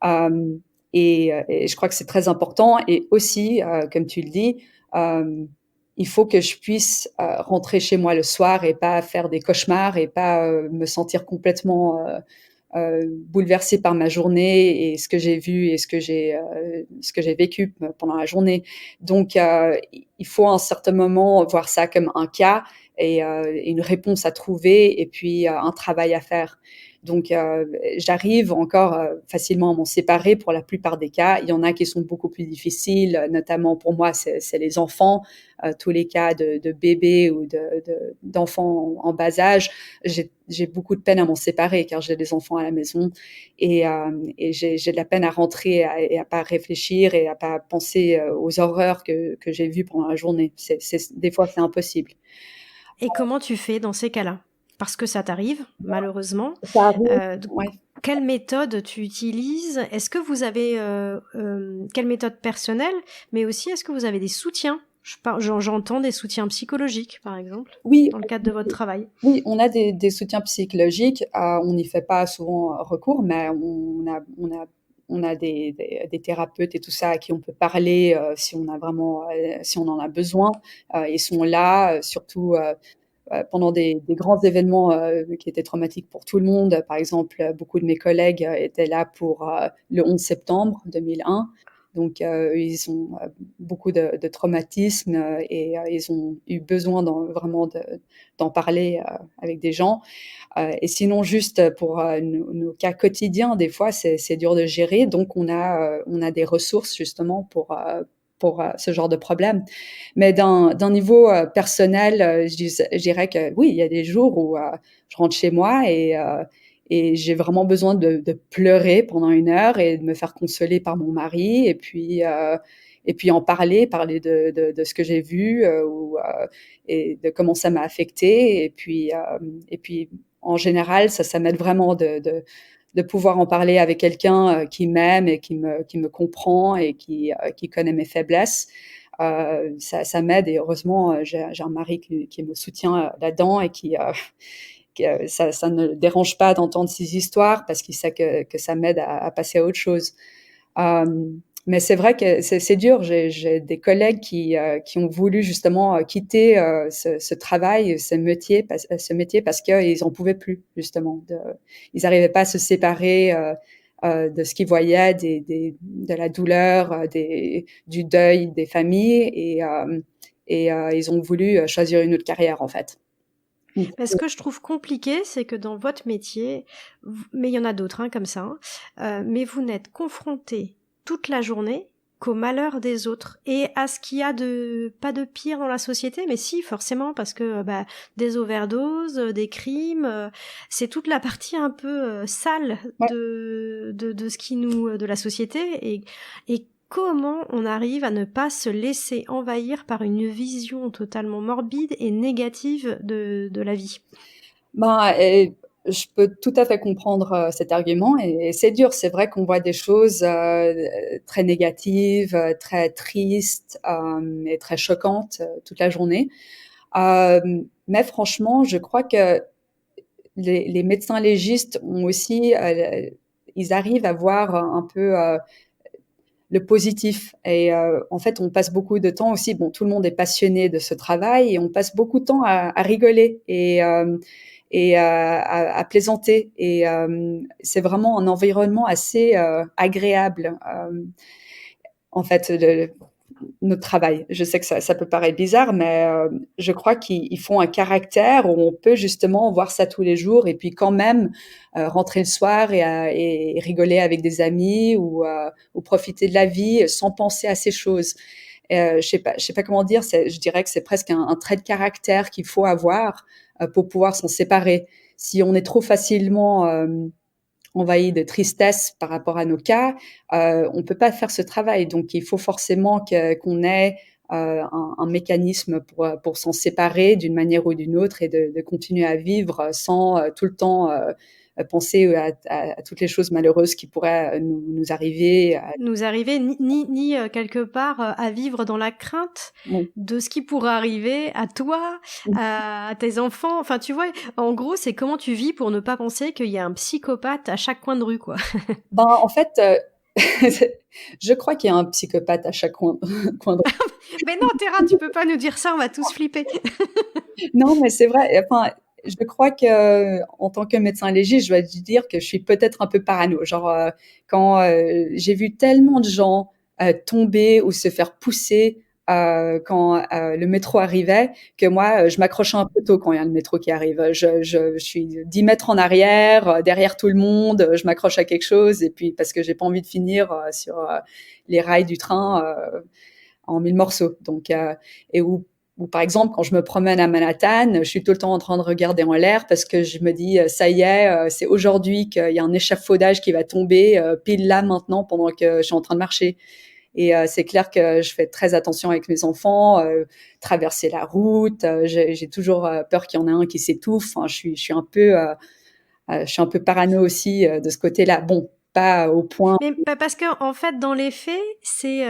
Euh, et je crois que c'est très important. Et aussi, comme tu le dis, euh, il faut que je puisse rentrer chez moi le soir et pas faire des cauchemars et pas me sentir complètement bouleversée par ma journée et ce que j'ai vu et ce que j'ai vécu pendant la journée. Donc, il faut à un certain moment voir ça comme un cas et une réponse à trouver et puis un travail à faire. Donc, j'arrive encore facilement à m'en séparer pour la plupart des cas. Il y en a qui sont beaucoup plus difficiles, notamment pour moi, c'est les enfants. Tous les cas de bébés ou d'enfants en bas âge, j'ai beaucoup de peine à m'en séparer car j'ai des enfants à la maison et j'ai de la peine à rentrer et à pas réfléchir et à pas penser aux horreurs que j'ai vues pendant la journée. Des fois, c'est impossible. Et comment tu fais dans ces cas-là? Parce que ça t'arrive, malheureusement. Ça arrive, Euh, ouais. Quelle méthode tu utilises? Est-ce que vous avez quelle méthode personnelle, mais aussi est-ce que vous avez des soutiens? J'entends des soutiens psychologiques, par exemple, Oui, dans le cadre de votre travail. oui, on a des soutiens psychologiques. On n'y fait pas souvent recours, mais on a des thérapeutes et tout ça à qui on peut parler si on a vraiment, si on en a besoin. Ils sont là, surtout pendant des grands événements qui étaient traumatiques pour tout le monde. Par exemple, beaucoup de mes collègues étaient là pour le 11 septembre 2001. Donc, ils ont beaucoup de traumatismes et ils ont eu besoin vraiment d'en parler avec des gens. Et sinon, juste pour nos cas quotidiens, des fois, c'est dur de gérer. Donc, on a des ressources justement pour ce genre de problème. Mais d'un niveau personnel, je dirais que oui, il y a des jours où je rentre chez moi et j'ai vraiment besoin de pleurer pendant 1 heure et de me faire consoler par mon mari et puis en parler de ce que j'ai vu et de comment ça m'a affecté et puis en général ça m'aide vraiment de pouvoir en parler avec quelqu'un qui m'aime et qui me comprend et qui connaît mes faiblesses. Ça m'aide et heureusement j'ai un mari qui me soutient là-dedans et ça ne le dérange pas d'entendre ces histoires parce qu'il sait que ça m'aide à passer à autre chose. Euh, mais c'est vrai que c'est dur. J'ai des collègues qui ont voulu justement quitter ce travail, ce métier parce qu'ils en pouvaient plus justement. Ils n'arrivaient pas à se séparer de ce qu'ils voyaient, de la douleur, du deuil des familles et ils ont voulu choisir une autre carrière en fait. Mais ce que je trouve compliqué, c'est que dans votre métier, mais il y en a d'autres comme ça, mais vous n'êtes confronté toute la journée qu'au malheur des autres et à ce qu'il y a de pas de pire dans la société, mais si forcément parce que des overdoses, des crimes, c'est toute la partie un peu sale Ouais. de ce qui nous de la société et comment on arrive à ne pas se laisser envahir par une vision totalement morbide et négative de la vie? Ben, je peux tout à fait comprendre cet argument et c'est dur. C'est vrai qu'on voit des choses très négatives, très tristes et très choquantes toute la journée. Euh, mais franchement, je crois que les médecins légistes ont aussi, ils arrivent à voir un peu le positif. Et en fait, on passe beaucoup de temps aussi. Bon, tout le monde est passionné de ce travail et on passe beaucoup de temps à rigoler et à plaisanter. Et c'est vraiment un environnement assez agréable. En fait, notre travail. Je sais que ça peut paraître bizarre, mais je crois qu'ils font un caractère où on peut justement voir ça tous les jours et puis quand même rentrer le soir et rigoler avec des amis ou profiter de la vie sans penser à ces choses. Je sais pas comment dire. Je dirais que c'est presque un trait de caractère qu'il faut avoir pour pouvoir s'en séparer. Si on est trop facilement envahi de tristesse par rapport à nos cas, on peut pas faire ce travail. Donc, il faut forcément qu'on ait un mécanisme pour s'en séparer d'une manière ou d'une autre et de continuer à vivre sans tout le temps penser à toutes les choses malheureuses qui pourraient nous arriver. Nous arriver, ni quelque part à vivre dans la crainte Oui. de ce qui pourrait arriver à toi, à tes enfants. Enfin, tu vois, en gros, c'est comment tu vis pour ne pas penser qu'il y a un psychopathe à chaque coin de rue, quoi. Ben, en fait, je crois qu'il y a un psychopathe à chaque coin de rue. Mais non, Terra, tu peux pas nous dire ça, on va tous flipper. Non, mais c'est vrai. Enfin, je crois que en tant que médecin légiste, je dois dire que je suis peut-être un peu parano. Genre, quand j'ai vu tellement de gens tomber ou se faire pousser quand le métro arrivait, que moi, je m'accrochais un peu tôt quand il y a le métro qui arrive. Je suis 10 mètres en arrière, derrière tout le monde, je m'accroche à quelque chose, et puis parce que j'ai pas envie de finir sur les rails du train en mille morceaux. Donc, et ou par exemple, quand je me promène à Manhattan, je suis tout le temps en train de regarder en l'air parce que je me dis, ça y est, c'est aujourd'hui qu'il y a un échafaudage qui va tomber pile là maintenant pendant que je suis en train de marcher. Et c'est clair que je fais très attention avec mes enfants, traverser la route. J'ai toujours peur qu'il y en ait un qui s'étouffe. Enfin, je suis un peu, je suis un peu parano aussi de ce côté-là. Bon, pas au point. Mais parce que en fait, dans les faits, c'est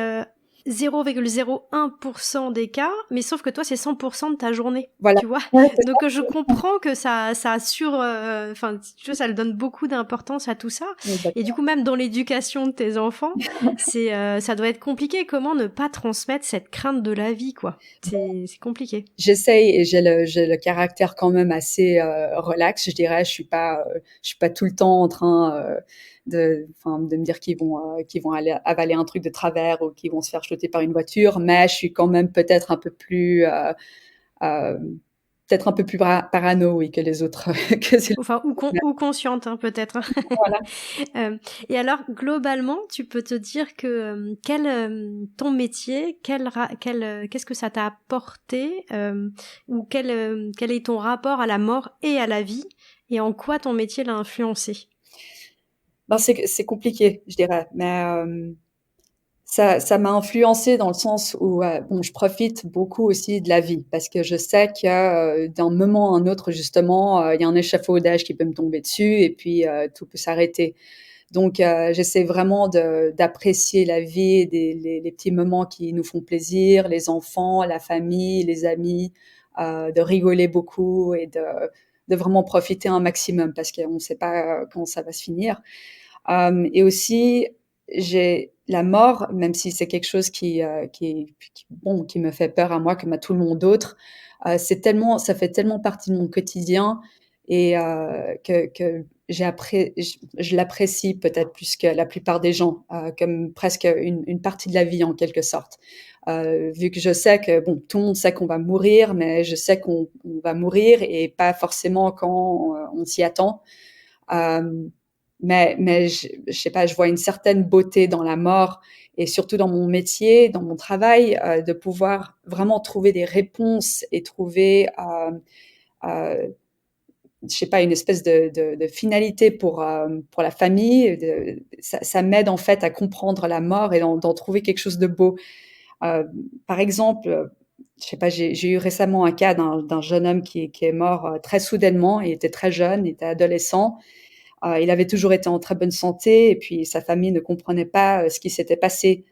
0,01% des cas, mais sauf que toi, c'est 100% de ta journée, Voilà. tu vois. Ouais, c'est Donc, je comprends que ça assure, enfin, tu vois, ça le donne beaucoup d'importance à tout ça. ça. Et du coup, même dans l'éducation de tes enfants, ça doit être compliqué. Comment ne pas transmettre cette crainte de la vie, quoi. C'est compliqué. J'essaye et j'ai le caractère quand même assez relax, je dirais. Je suis pas tout le temps en train de me dire qu'ils vont aller avaler un truc de travers ou qu'ils vont se faire jeter par une voiture, mais je suis quand même peut-être un peu plus euh, peut-être un peu plus parano, oui, que les autres. Enfin, ou consciente, hein, peut-être. Voilà. Et alors, globalement, tu peux te dire que ton métier, qu'est-ce que ça t'a apporté, ou quel est ton rapport à la mort et à la vie, et en quoi ton métier l'a influencé? Ben, c'est compliqué, je dirais, mais ça m'a influencé dans le sens où bon, je profite beaucoup aussi de la vie parce que je sais que d'un moment à un autre, justement, il y a un échafaudage qui peut me tomber dessus et puis tout peut s'arrêter. Donc, j'essaie vraiment d'apprécier la vie, les petits moments qui nous font plaisir, les enfants, la famille, les amis, de rigoler beaucoup et de vraiment profiter un maximum parce qu'on ne sait pas quand ça va se finir. Et aussi, j'ai la mort, même si c'est quelque chose bon, qui me fait peur à moi comme à tout le monde d'autre, ça fait tellement partie de mon quotidien et que je l'apprécie peut-être plus que la plupart des gens, comme presque une partie de la vie en quelque sorte. Vu que je sais que bon, tout le monde sait qu'on va mourir, mais je sais qu'on va mourir et pas forcément quand on s'y attend. Euh, mais je sais pas, je vois une certaine beauté dans la mort et surtout dans mon métier, dans mon travail, de pouvoir vraiment trouver des réponses et trouver, euh, je sais pas, une espèce de finalité pour la famille. Ça m'aide en fait à comprendre la mort et d'en trouver quelque chose de beau. Par exemple, je sais pas, j'ai eu récemment un cas d'un jeune homme qui est mort très soudainement. Il était très jeune, il était adolescent. Il avait toujours été en très bonne santé et puis sa famille ne comprenait pas ce qui s'était passé.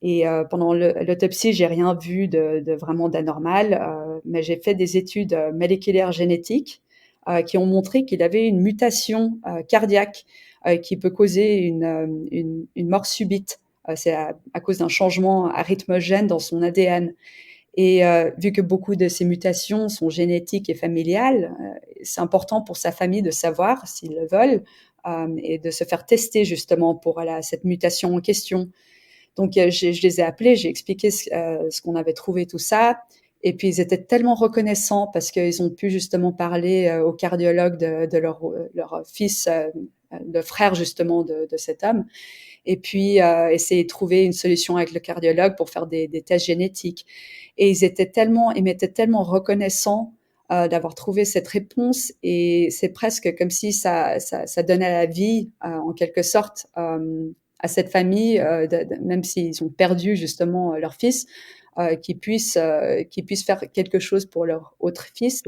Et pendant l'autopsie, j'ai rien vu de vraiment d'anormal, mais j'ai fait des études moléculaires génétiques qui ont montré qu'il avait une mutation cardiaque qui peut causer une mort subite. C'est à cause d'un changement arythmogène dans son ADN. Et vu que beaucoup de ces mutations sont génétiques et familiales, c'est important pour sa famille de savoir s'ils le veulent et de se faire tester justement pour cette mutation en question. Donc je les ai appelés, j'ai expliqué ce qu'on avait trouvé, tout ça. Et puis ils étaient tellement reconnaissants parce qu'ils ont pu justement parler au cardiologue de leur fils, le frère justement de cet homme et puis essayer de trouver une solution avec le cardiologue pour faire des tests génétiques. Et ils m'étaient tellement reconnaissants d'avoir trouvé cette réponse et c'est presque comme si ça donnait la vie en quelque sorte à cette famille, même s'ils ont perdu justement leur fils, qu'ils puissent faire quelque chose pour leur autre fils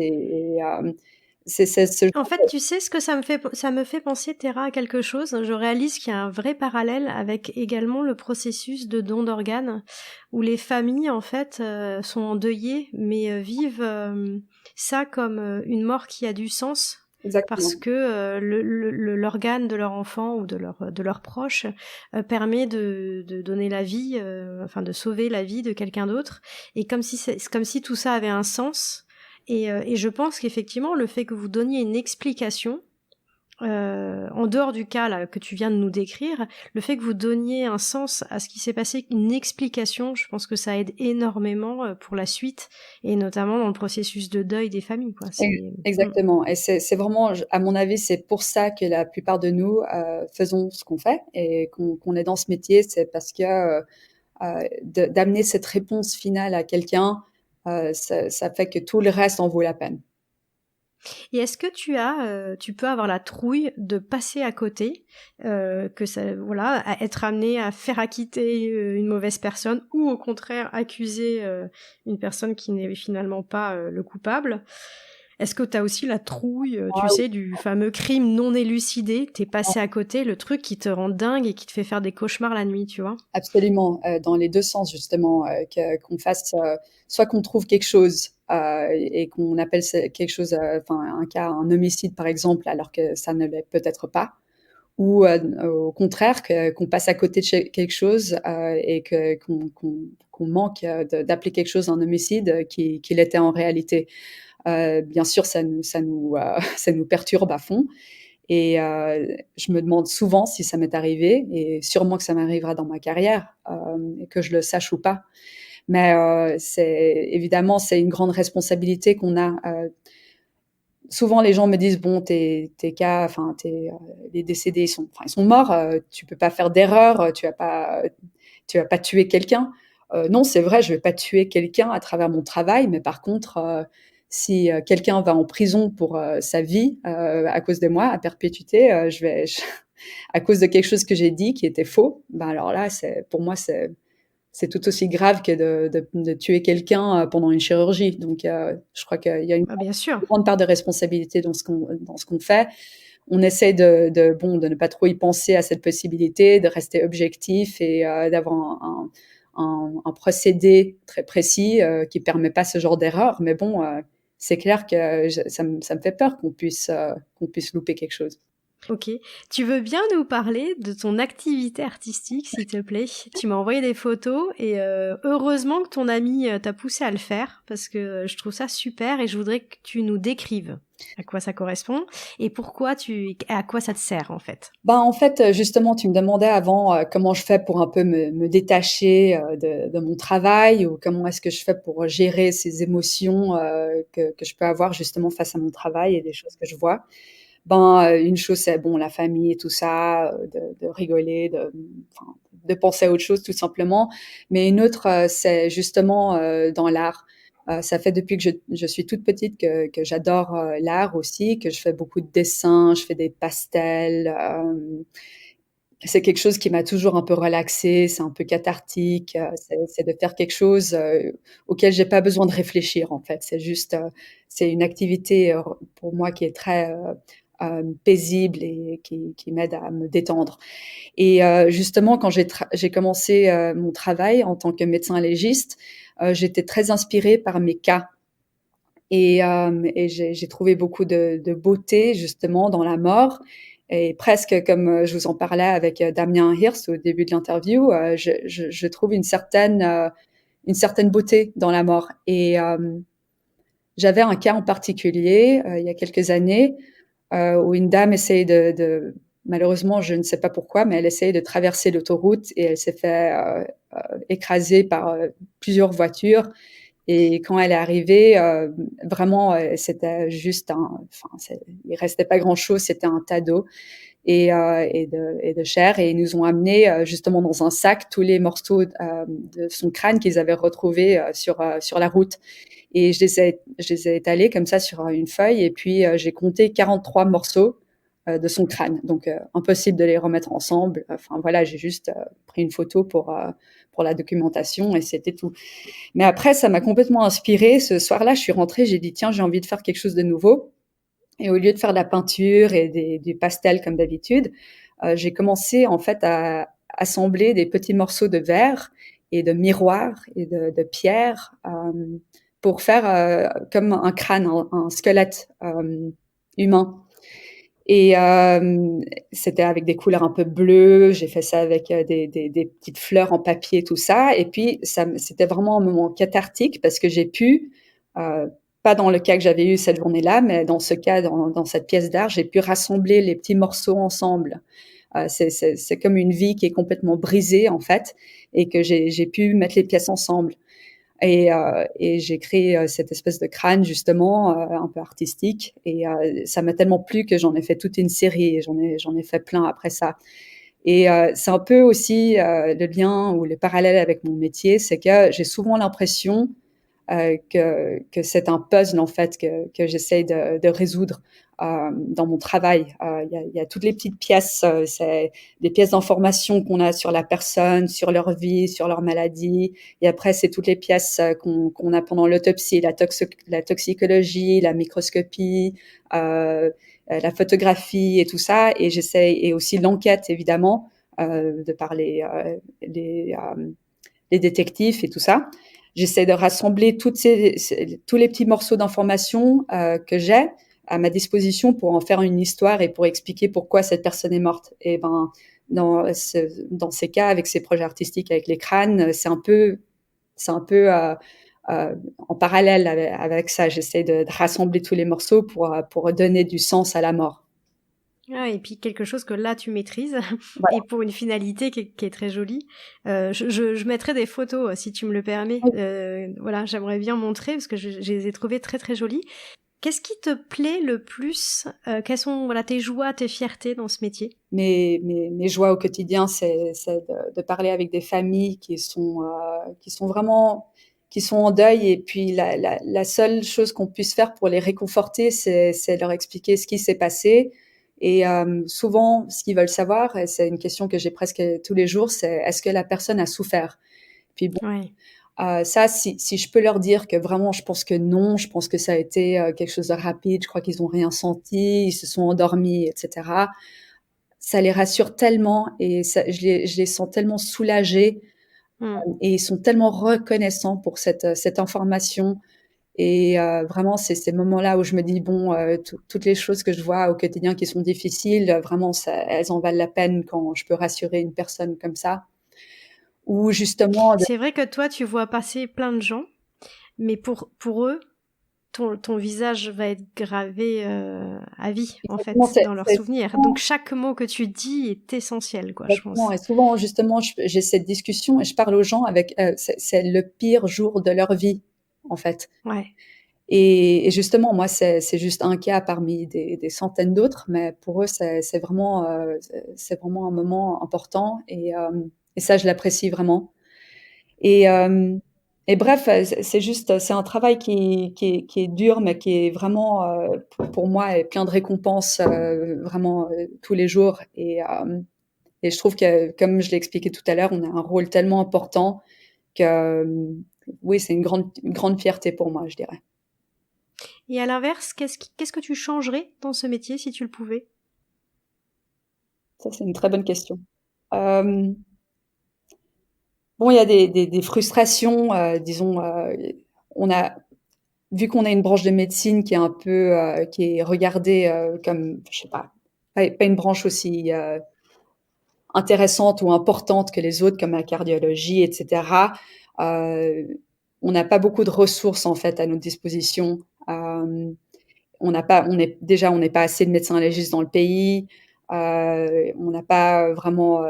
c'est ce En fait, tu sais ce que ça me fait penser, Terra, à quelque chose. Je réalise qu'il y a un vrai parallèle avec également le processus de don d'organes, où les familles, en fait, sont endeuillées, mais vivent ça comme une mort qui a du sens, parce exactement. que l'organe de leur enfant ou de leur proche permet de donner la vie, enfin de sauver la vie de quelqu'un d'autre, et comme si tout ça avait un sens. Et je pense qu'effectivement, le fait que vous donniez une explication, en dehors du cas là, que tu viens de nous décrire, le fait que vous donniez un sens à ce qui s'est passé, une explication, je pense que ça aide énormément pour la suite, et notamment dans le processus de deuil des familles, quoi. Exactement. Et c'est vraiment, à mon avis, c'est pour ça que la plupart de nous faisons ce qu'on fait et qu'on est dans ce métier. C'est parce que d'amener cette réponse finale à quelqu'un, ça fait que tout le reste en vaut la peine. Et est-ce que tu peux avoir la trouille de passer à côté, que ça, voilà, à être amené à faire acquitter une mauvaise personne, ou au contraire accuser une personne qui n'est finalement pas le coupable? Est-ce que tu as aussi la trouille, tu sais, du fameux crime non élucidé? T'es passé à côté, le truc qui te rend dingue et qui te fait faire des cauchemars la nuit, tu vois? Absolument, dans les deux sens justement, qu'on fasse, soit qu'on trouve quelque chose et qu'on appelle quelque chose, enfin un cas, un homicide par exemple, alors que ça ne l'est peut-être pas, ou au contraire qu'on passe à côté de quelque chose et qu'on manque d'appeler quelque chose un homicide qui l'était en réalité. Bien sûr, ça nous perturbe à fond. Et je me demande souvent si ça m'est arrivé, et sûrement que ça m'arrivera dans ma carrière, et que je le sache ou pas. Mais c'est évidemment, c'est une grande responsabilité qu'on a. Souvent, les gens me disent bon, tes cas, enfin, les décédés, ils sont morts. Tu peux pas faire d'erreur. Tu vas pas tuer quelqu'un. Non, c'est vrai, je vais pas tuer quelqu'un à travers mon travail, mais par contre, si quelqu'un va en prison pour sa vie à cause de moi, à perpétuité, à cause de quelque chose que j'ai dit qui était faux, ben alors là, pour moi, c'est tout aussi grave que de tuer quelqu'un pendant une chirurgie. Donc, je crois qu'il y a une Ah, bien sûr. grande part de responsabilité dans ce qu'on fait. On essaie de ne pas trop y penser à cette possibilité, de rester objectif et d'avoir un procédé très précis qui permet pas ce genre d'erreur. Mais bon, c'est clair que ça me fait peur qu'on puisse louper quelque chose. Ok. Tu veux bien nous parler de ton activité artistique, s'il te plaît? Tu m'as envoyé des photos et heureusement que ton ami t'a poussé à le faire, parce que je trouve ça super et je voudrais que tu nous décrives à quoi ça correspond et à quoi ça te sert en fait. Ben, en fait, justement, tu me demandais avant comment je fais pour un peu me détacher de mon travail, ou comment est-ce que je fais pour gérer ces émotions que je peux avoir justement face à mon travail et des choses que je vois. Ben, une chose, c'est bon, la famille et tout ça, de rigoler, enfin, de penser à autre chose tout simplement. Mais une autre, c'est justement dans l'art. Ça fait depuis que je suis toute petite que j'adore l'art aussi, que je fais beaucoup de dessins, je fais des pastels. C'est quelque chose qui m'a toujours un peu relaxée, c'est un peu cathartique, c'est de faire quelque chose auquel j'ai pas besoin de réfléchir en fait. C'est juste, c'est une activité pour moi qui est très paisible et qui m'aide à me détendre. Et justement, quand j'ai commencé mon travail en tant que médecin légiste, j'étais très inspirée par mes cas. Et j'ai trouvé beaucoup de beauté justement dans la mort. Et presque comme je vous en parlais avec Damien Hirst au début de l'interview, je trouve une certaine beauté dans la mort. Et j'avais un cas en particulier il y a quelques années où une dame essayait malheureusement, je ne sais pas pourquoi, mais elle essayait de traverser l'autoroute et elle s'est fait écraser par plusieurs voitures. Et quand elle est arrivée, vraiment, c'était juste il restait pas grand-chose, c'était un tas d'eau et de chair. Et ils nous ont amené justement dans un sac tous les morceaux de son crâne qu'ils avaient retrouvés sur la route. Et je les ai étalés comme ça sur une feuille. Et puis j'ai compté 43 morceaux de son crâne. Donc impossible de les remettre ensemble. Enfin voilà, j'ai juste pris une photo pour la documentation et c'était tout. Mais après, ça m'a complètement inspirée. Ce soir-là, je suis rentrée, j'ai dit tiens, j'ai envie de faire quelque chose de nouveau. Et au lieu de faire de la peinture et du pastel comme d'habitude, j'ai commencé en fait à assembler des petits morceaux de verre et de miroirs et de pierre pour faire comme un crâne, un squelette humain. Et c'était avec des couleurs un peu bleues. J'ai fait ça avec des petites fleurs en papier, tout ça. Et puis, c'était vraiment un moment cathartique parce que j'ai pu, euh, pas dans le cas que j'avais eu cette journée-là, mais dans ce cas, dans cette pièce d'art, j'ai pu rassembler les petits morceaux ensemble. C'est comme une vie qui est complètement brisée, en fait, et que j'ai pu mettre les pièces ensemble. Et j'ai créé cette espèce de crâne justement un peu artistique et ça m'a tellement plu que j'en ai fait toute une série et j'en ai fait plein après ça. Et c'est un peu aussi le lien ou le parallèle avec mon métier, c'est que j'ai souvent l'impression que c'est un puzzle en fait que j'essaye de résoudre dans mon travail. Il y a toutes les petites pièces, c'est des pièces d'information qu'on a sur la personne, sur leur vie, sur leur maladie. Et après, c'est toutes les pièces qu'on a pendant l'autopsie, la toxicologie, la microscopie, la photographie et tout ça. Et j'essaye, et aussi l'enquête évidemment, de par les détectives et tout ça. J'essaie de rassembler tous les petits morceaux d'informations que j'ai à ma disposition pour en faire une histoire et pour expliquer pourquoi cette personne est morte. Et ben, dans ces cas, avec ces projets artistiques, avec les crânes, c'est un peu en parallèle avec ça. J'essaie de rassembler tous les morceaux pour donner du sens à la mort. Ah, et puis quelque chose que là tu maîtrises et Voilà. pour une finalité qui est très jolie. Je mettrai des photos si tu me le permets. Voilà, j'aimerais bien montrer parce que je les ai trouvées très très jolies. Qu'est-ce qui te plaît le plus? Quelles sont voilà tes joies, tes fiertés dans ce métier? Mes joies au quotidien, c'est de parler avec des familles qui sont vraiment qui sont en deuil et puis la seule chose qu'on puisse faire pour les réconforter, c'est leur expliquer ce qui s'est passé. Et souvent, ce qu'ils veulent savoir, et c'est une question que j'ai presque tous les jours, c'est est-ce que la personne a souffert? Puis bon, Ouais. ça, si je peux leur dire que vraiment, je pense que non, je pense que ça a été quelque chose de rapide, je crois qu'ils ont rien senti, ils se sont endormis, etc. Ça les rassure tellement et je les sens tellement soulagés Mm. et ils sont tellement reconnaissants pour cette information. Et vraiment, c'est ces moments-là où je me dis, bon, toutes les choses que je vois au quotidien qui sont difficiles, vraiment, elles en valent la peine quand je peux rassurer une personne comme ça. Ou justement, C'est vrai que toi tu vois passer plein de gens, mais pour eux ton visage va être gravé à vie en exactement, fait dans leurs souvenirs. Donc chaque mot que tu dis est essentiel quoi, je exactement. pense. Et souvent, justement, j'ai cette discussion et je parle aux gens avec, c'est le pire jour de leur vie, en fait. Ouais. Et justement, moi, c'est juste un cas parmi des centaines d'autres, mais pour eux, c'est vraiment un moment important et ça, je l'apprécie vraiment. Et, et bref, c'est juste, c'est un travail qui est dur, mais qui est vraiment, pour moi, est plein de récompenses, vraiment tous les jours. Et je trouve que, comme je l'ai expliqué tout à l'heure, on a un rôle tellement important que, oui, c'est une grande fierté pour moi, je dirais. Et à l'inverse, qu'est-ce que tu changerais dans ce métier si tu le pouvais? Ça, c'est une très bonne question. Euh, bon, il y a des frustrations, disons, on a, vu qu'on a une branche de médecine qui est un peu, qui est regardée comme, je sais pas une branche aussi intéressante ou importante que les autres, comme la cardiologie, etc. Euh, on n'a pas beaucoup de ressources en fait à notre disposition. Euh, on n'est pas assez de médecins légistes dans le pays. On n'a pas vraiment,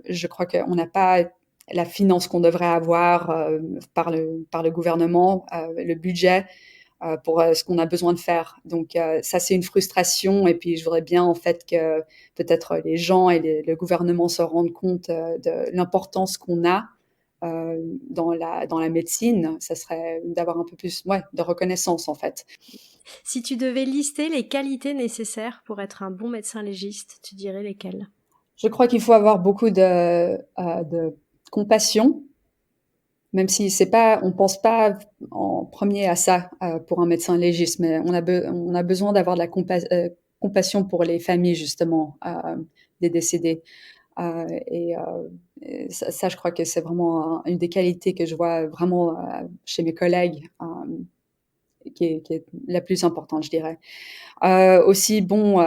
je crois qu'on n'a pas la finance qu'on devrait avoir par le gouvernement, le budget pour ce qu'on a besoin de faire. Donc ça, c'est une frustration. Et puis je voudrais bien en fait que peut-être les gens et le gouvernement se rendent compte de l'importance qu'on a dans la médecine. Ça serait d'avoir un peu plus, ouais, de reconnaissance en fait. Si tu devais lister les qualités nécessaires pour être un bon médecin légiste, tu dirais lesquelles? Je crois qu'il faut avoir beaucoup de compassion Même si c'est pas, on pense pas en premier à ça pour un médecin légiste, mais on a besoin d'avoir de la compassion pour les familles justement des décédés. Et ça, je crois que c'est vraiment une des qualités que je vois vraiment chez mes collègues, qui est la plus importante, je dirais. Aussi, bon,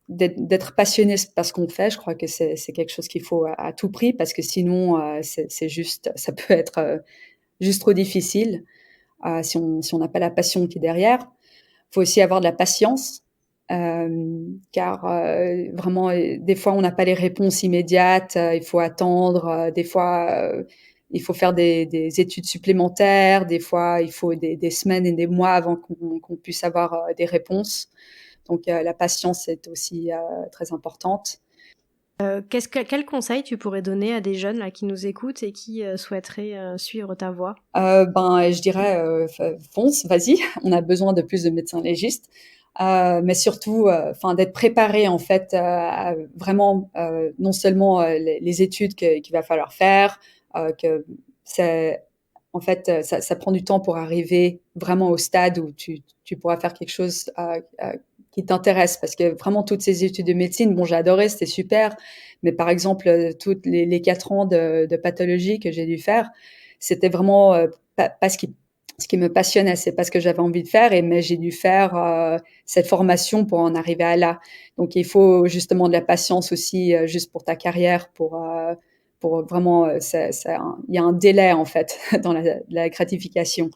d'être passionné par ce qu'on fait, je crois que c'est quelque chose qu'il faut à tout prix, parce que sinon, c'est juste, ça peut être juste trop difficile si on n'a pas la passion qui est derrière. Il faut aussi avoir de la patience, car vraiment, des fois, on n'a pas les réponses immédiates, il faut attendre, des fois, il faut faire des études supplémentaires, des fois, il faut des semaines et des mois avant qu'on puisse avoir des réponses. Donc, la patience est aussi très importante. Quel conseil tu pourrais donner à des jeunes là, qui nous écoutent et qui souhaiteraient suivre ta voie? Je dirais, fonce, vas-y. On a besoin de plus de médecins légistes, mais surtout, d'être préparé en fait à vraiment non seulement les études qu'il va falloir faire, que c'est en fait ça prend du temps pour arriver vraiment au stade où tu pourras faire quelque chose qui t'intéresse, parce que vraiment toutes ces études de médecine, bon, j'ai adoré, c'était super, mais par exemple toutes les 4 ans de pathologie que j'ai dû faire, c'était vraiment pas ce qui me passionnait, c'est pas ce que j'avais envie de faire, mais j'ai dû faire cette formation pour en arriver à là. Donc il faut justement de la patience aussi, juste pour ta carrière, pour vraiment, il y a un délai en fait dans la gratification.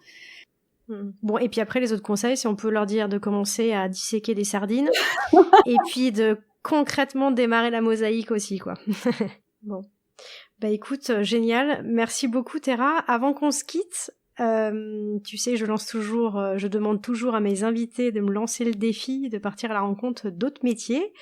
Bon, et puis après, les autres conseils, si on peut leur dire de commencer à disséquer des sardines et puis de concrètement démarrer la mosaïque aussi, quoi. Bon. Bah écoute, génial. Merci beaucoup, Théra. Avant qu'on se quitte, tu sais, je demande toujours à mes invités de me lancer le défi de partir à la rencontre d'autres métiers.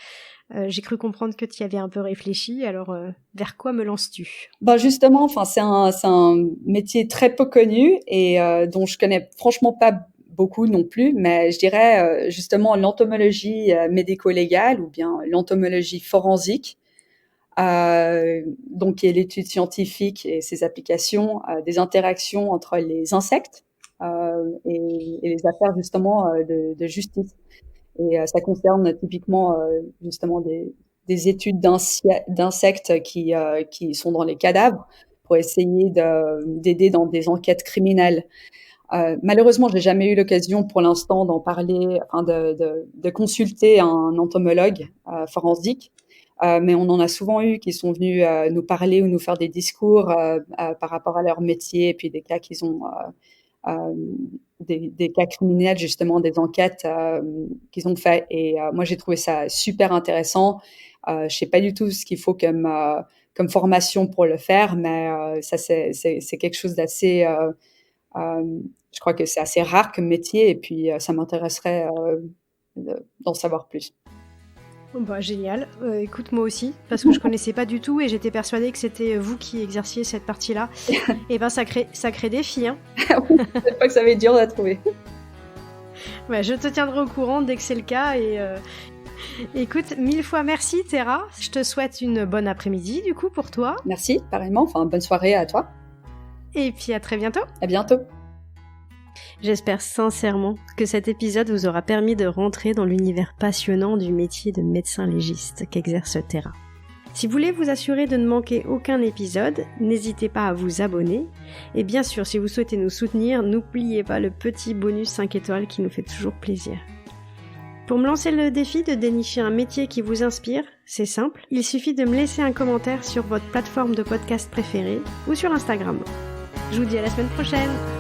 J'ai cru comprendre que tu y avais un peu réfléchi, alors vers quoi me lances-tu? Justement, enfin c'est un métier très peu connu et dont je connais franchement pas beaucoup non plus, mais je dirais justement l'entomologie médico-légale ou bien l'entomologie forensique, donc qui est l'étude scientifique et ses applications des interactions entre les insectes et les affaires justement de justice. Et ça concerne typiquement justement des études d'insectes qui sont dans les cadavres pour essayer d'aider dans des enquêtes criminelles. Malheureusement, j'ai jamais eu l'occasion pour l'instant d'en parler, enfin de consulter un entomologue forensique, mais on en a souvent eu qui sont venus nous parler ou nous faire des discours par rapport à leur métier et puis des cas qu'ils ont des cas criminels, justement, des enquêtes qu'ils ont fait. Et moi, j'ai trouvé ça super intéressant. Je sais pas du tout ce qu'il faut comme formation pour le faire, mais ça, c'est quelque chose d'assez... je crois que c'est assez rare comme métier, et puis ça m'intéresserait d'en savoir plus. Bah, génial. Écoute, moi aussi, parce que je connaissais pas du tout et j'étais persuadée que c'était vous qui exerciez cette partie-là. Et ben, ça crée des filles, hein. Oui, c'est pas que ça va être dur à trouver. Ouais, je te tiendrai au courant dès que c'est le cas. Et écoute, 1000 fois merci, Théra. Je te souhaite une bonne après-midi, du coup, pour toi. Merci, pareillement. Enfin, bonne soirée à toi. Et puis à très bientôt. À bientôt. J'espère sincèrement que cet épisode vous aura permis de rentrer dans l'univers passionnant du métier de médecin légiste qu'exerce Théra. Si vous voulez vous assurer de ne manquer aucun épisode, n'hésitez pas à vous abonner. Et bien sûr, si vous souhaitez nous soutenir, n'oubliez pas le petit bonus 5 étoiles qui nous fait toujours plaisir. Pour me lancer le défi de dénicher un métier qui vous inspire, c'est simple, il suffit de me laisser un commentaire sur votre plateforme de podcast préférée ou sur Instagram. Je vous dis à la semaine prochaine.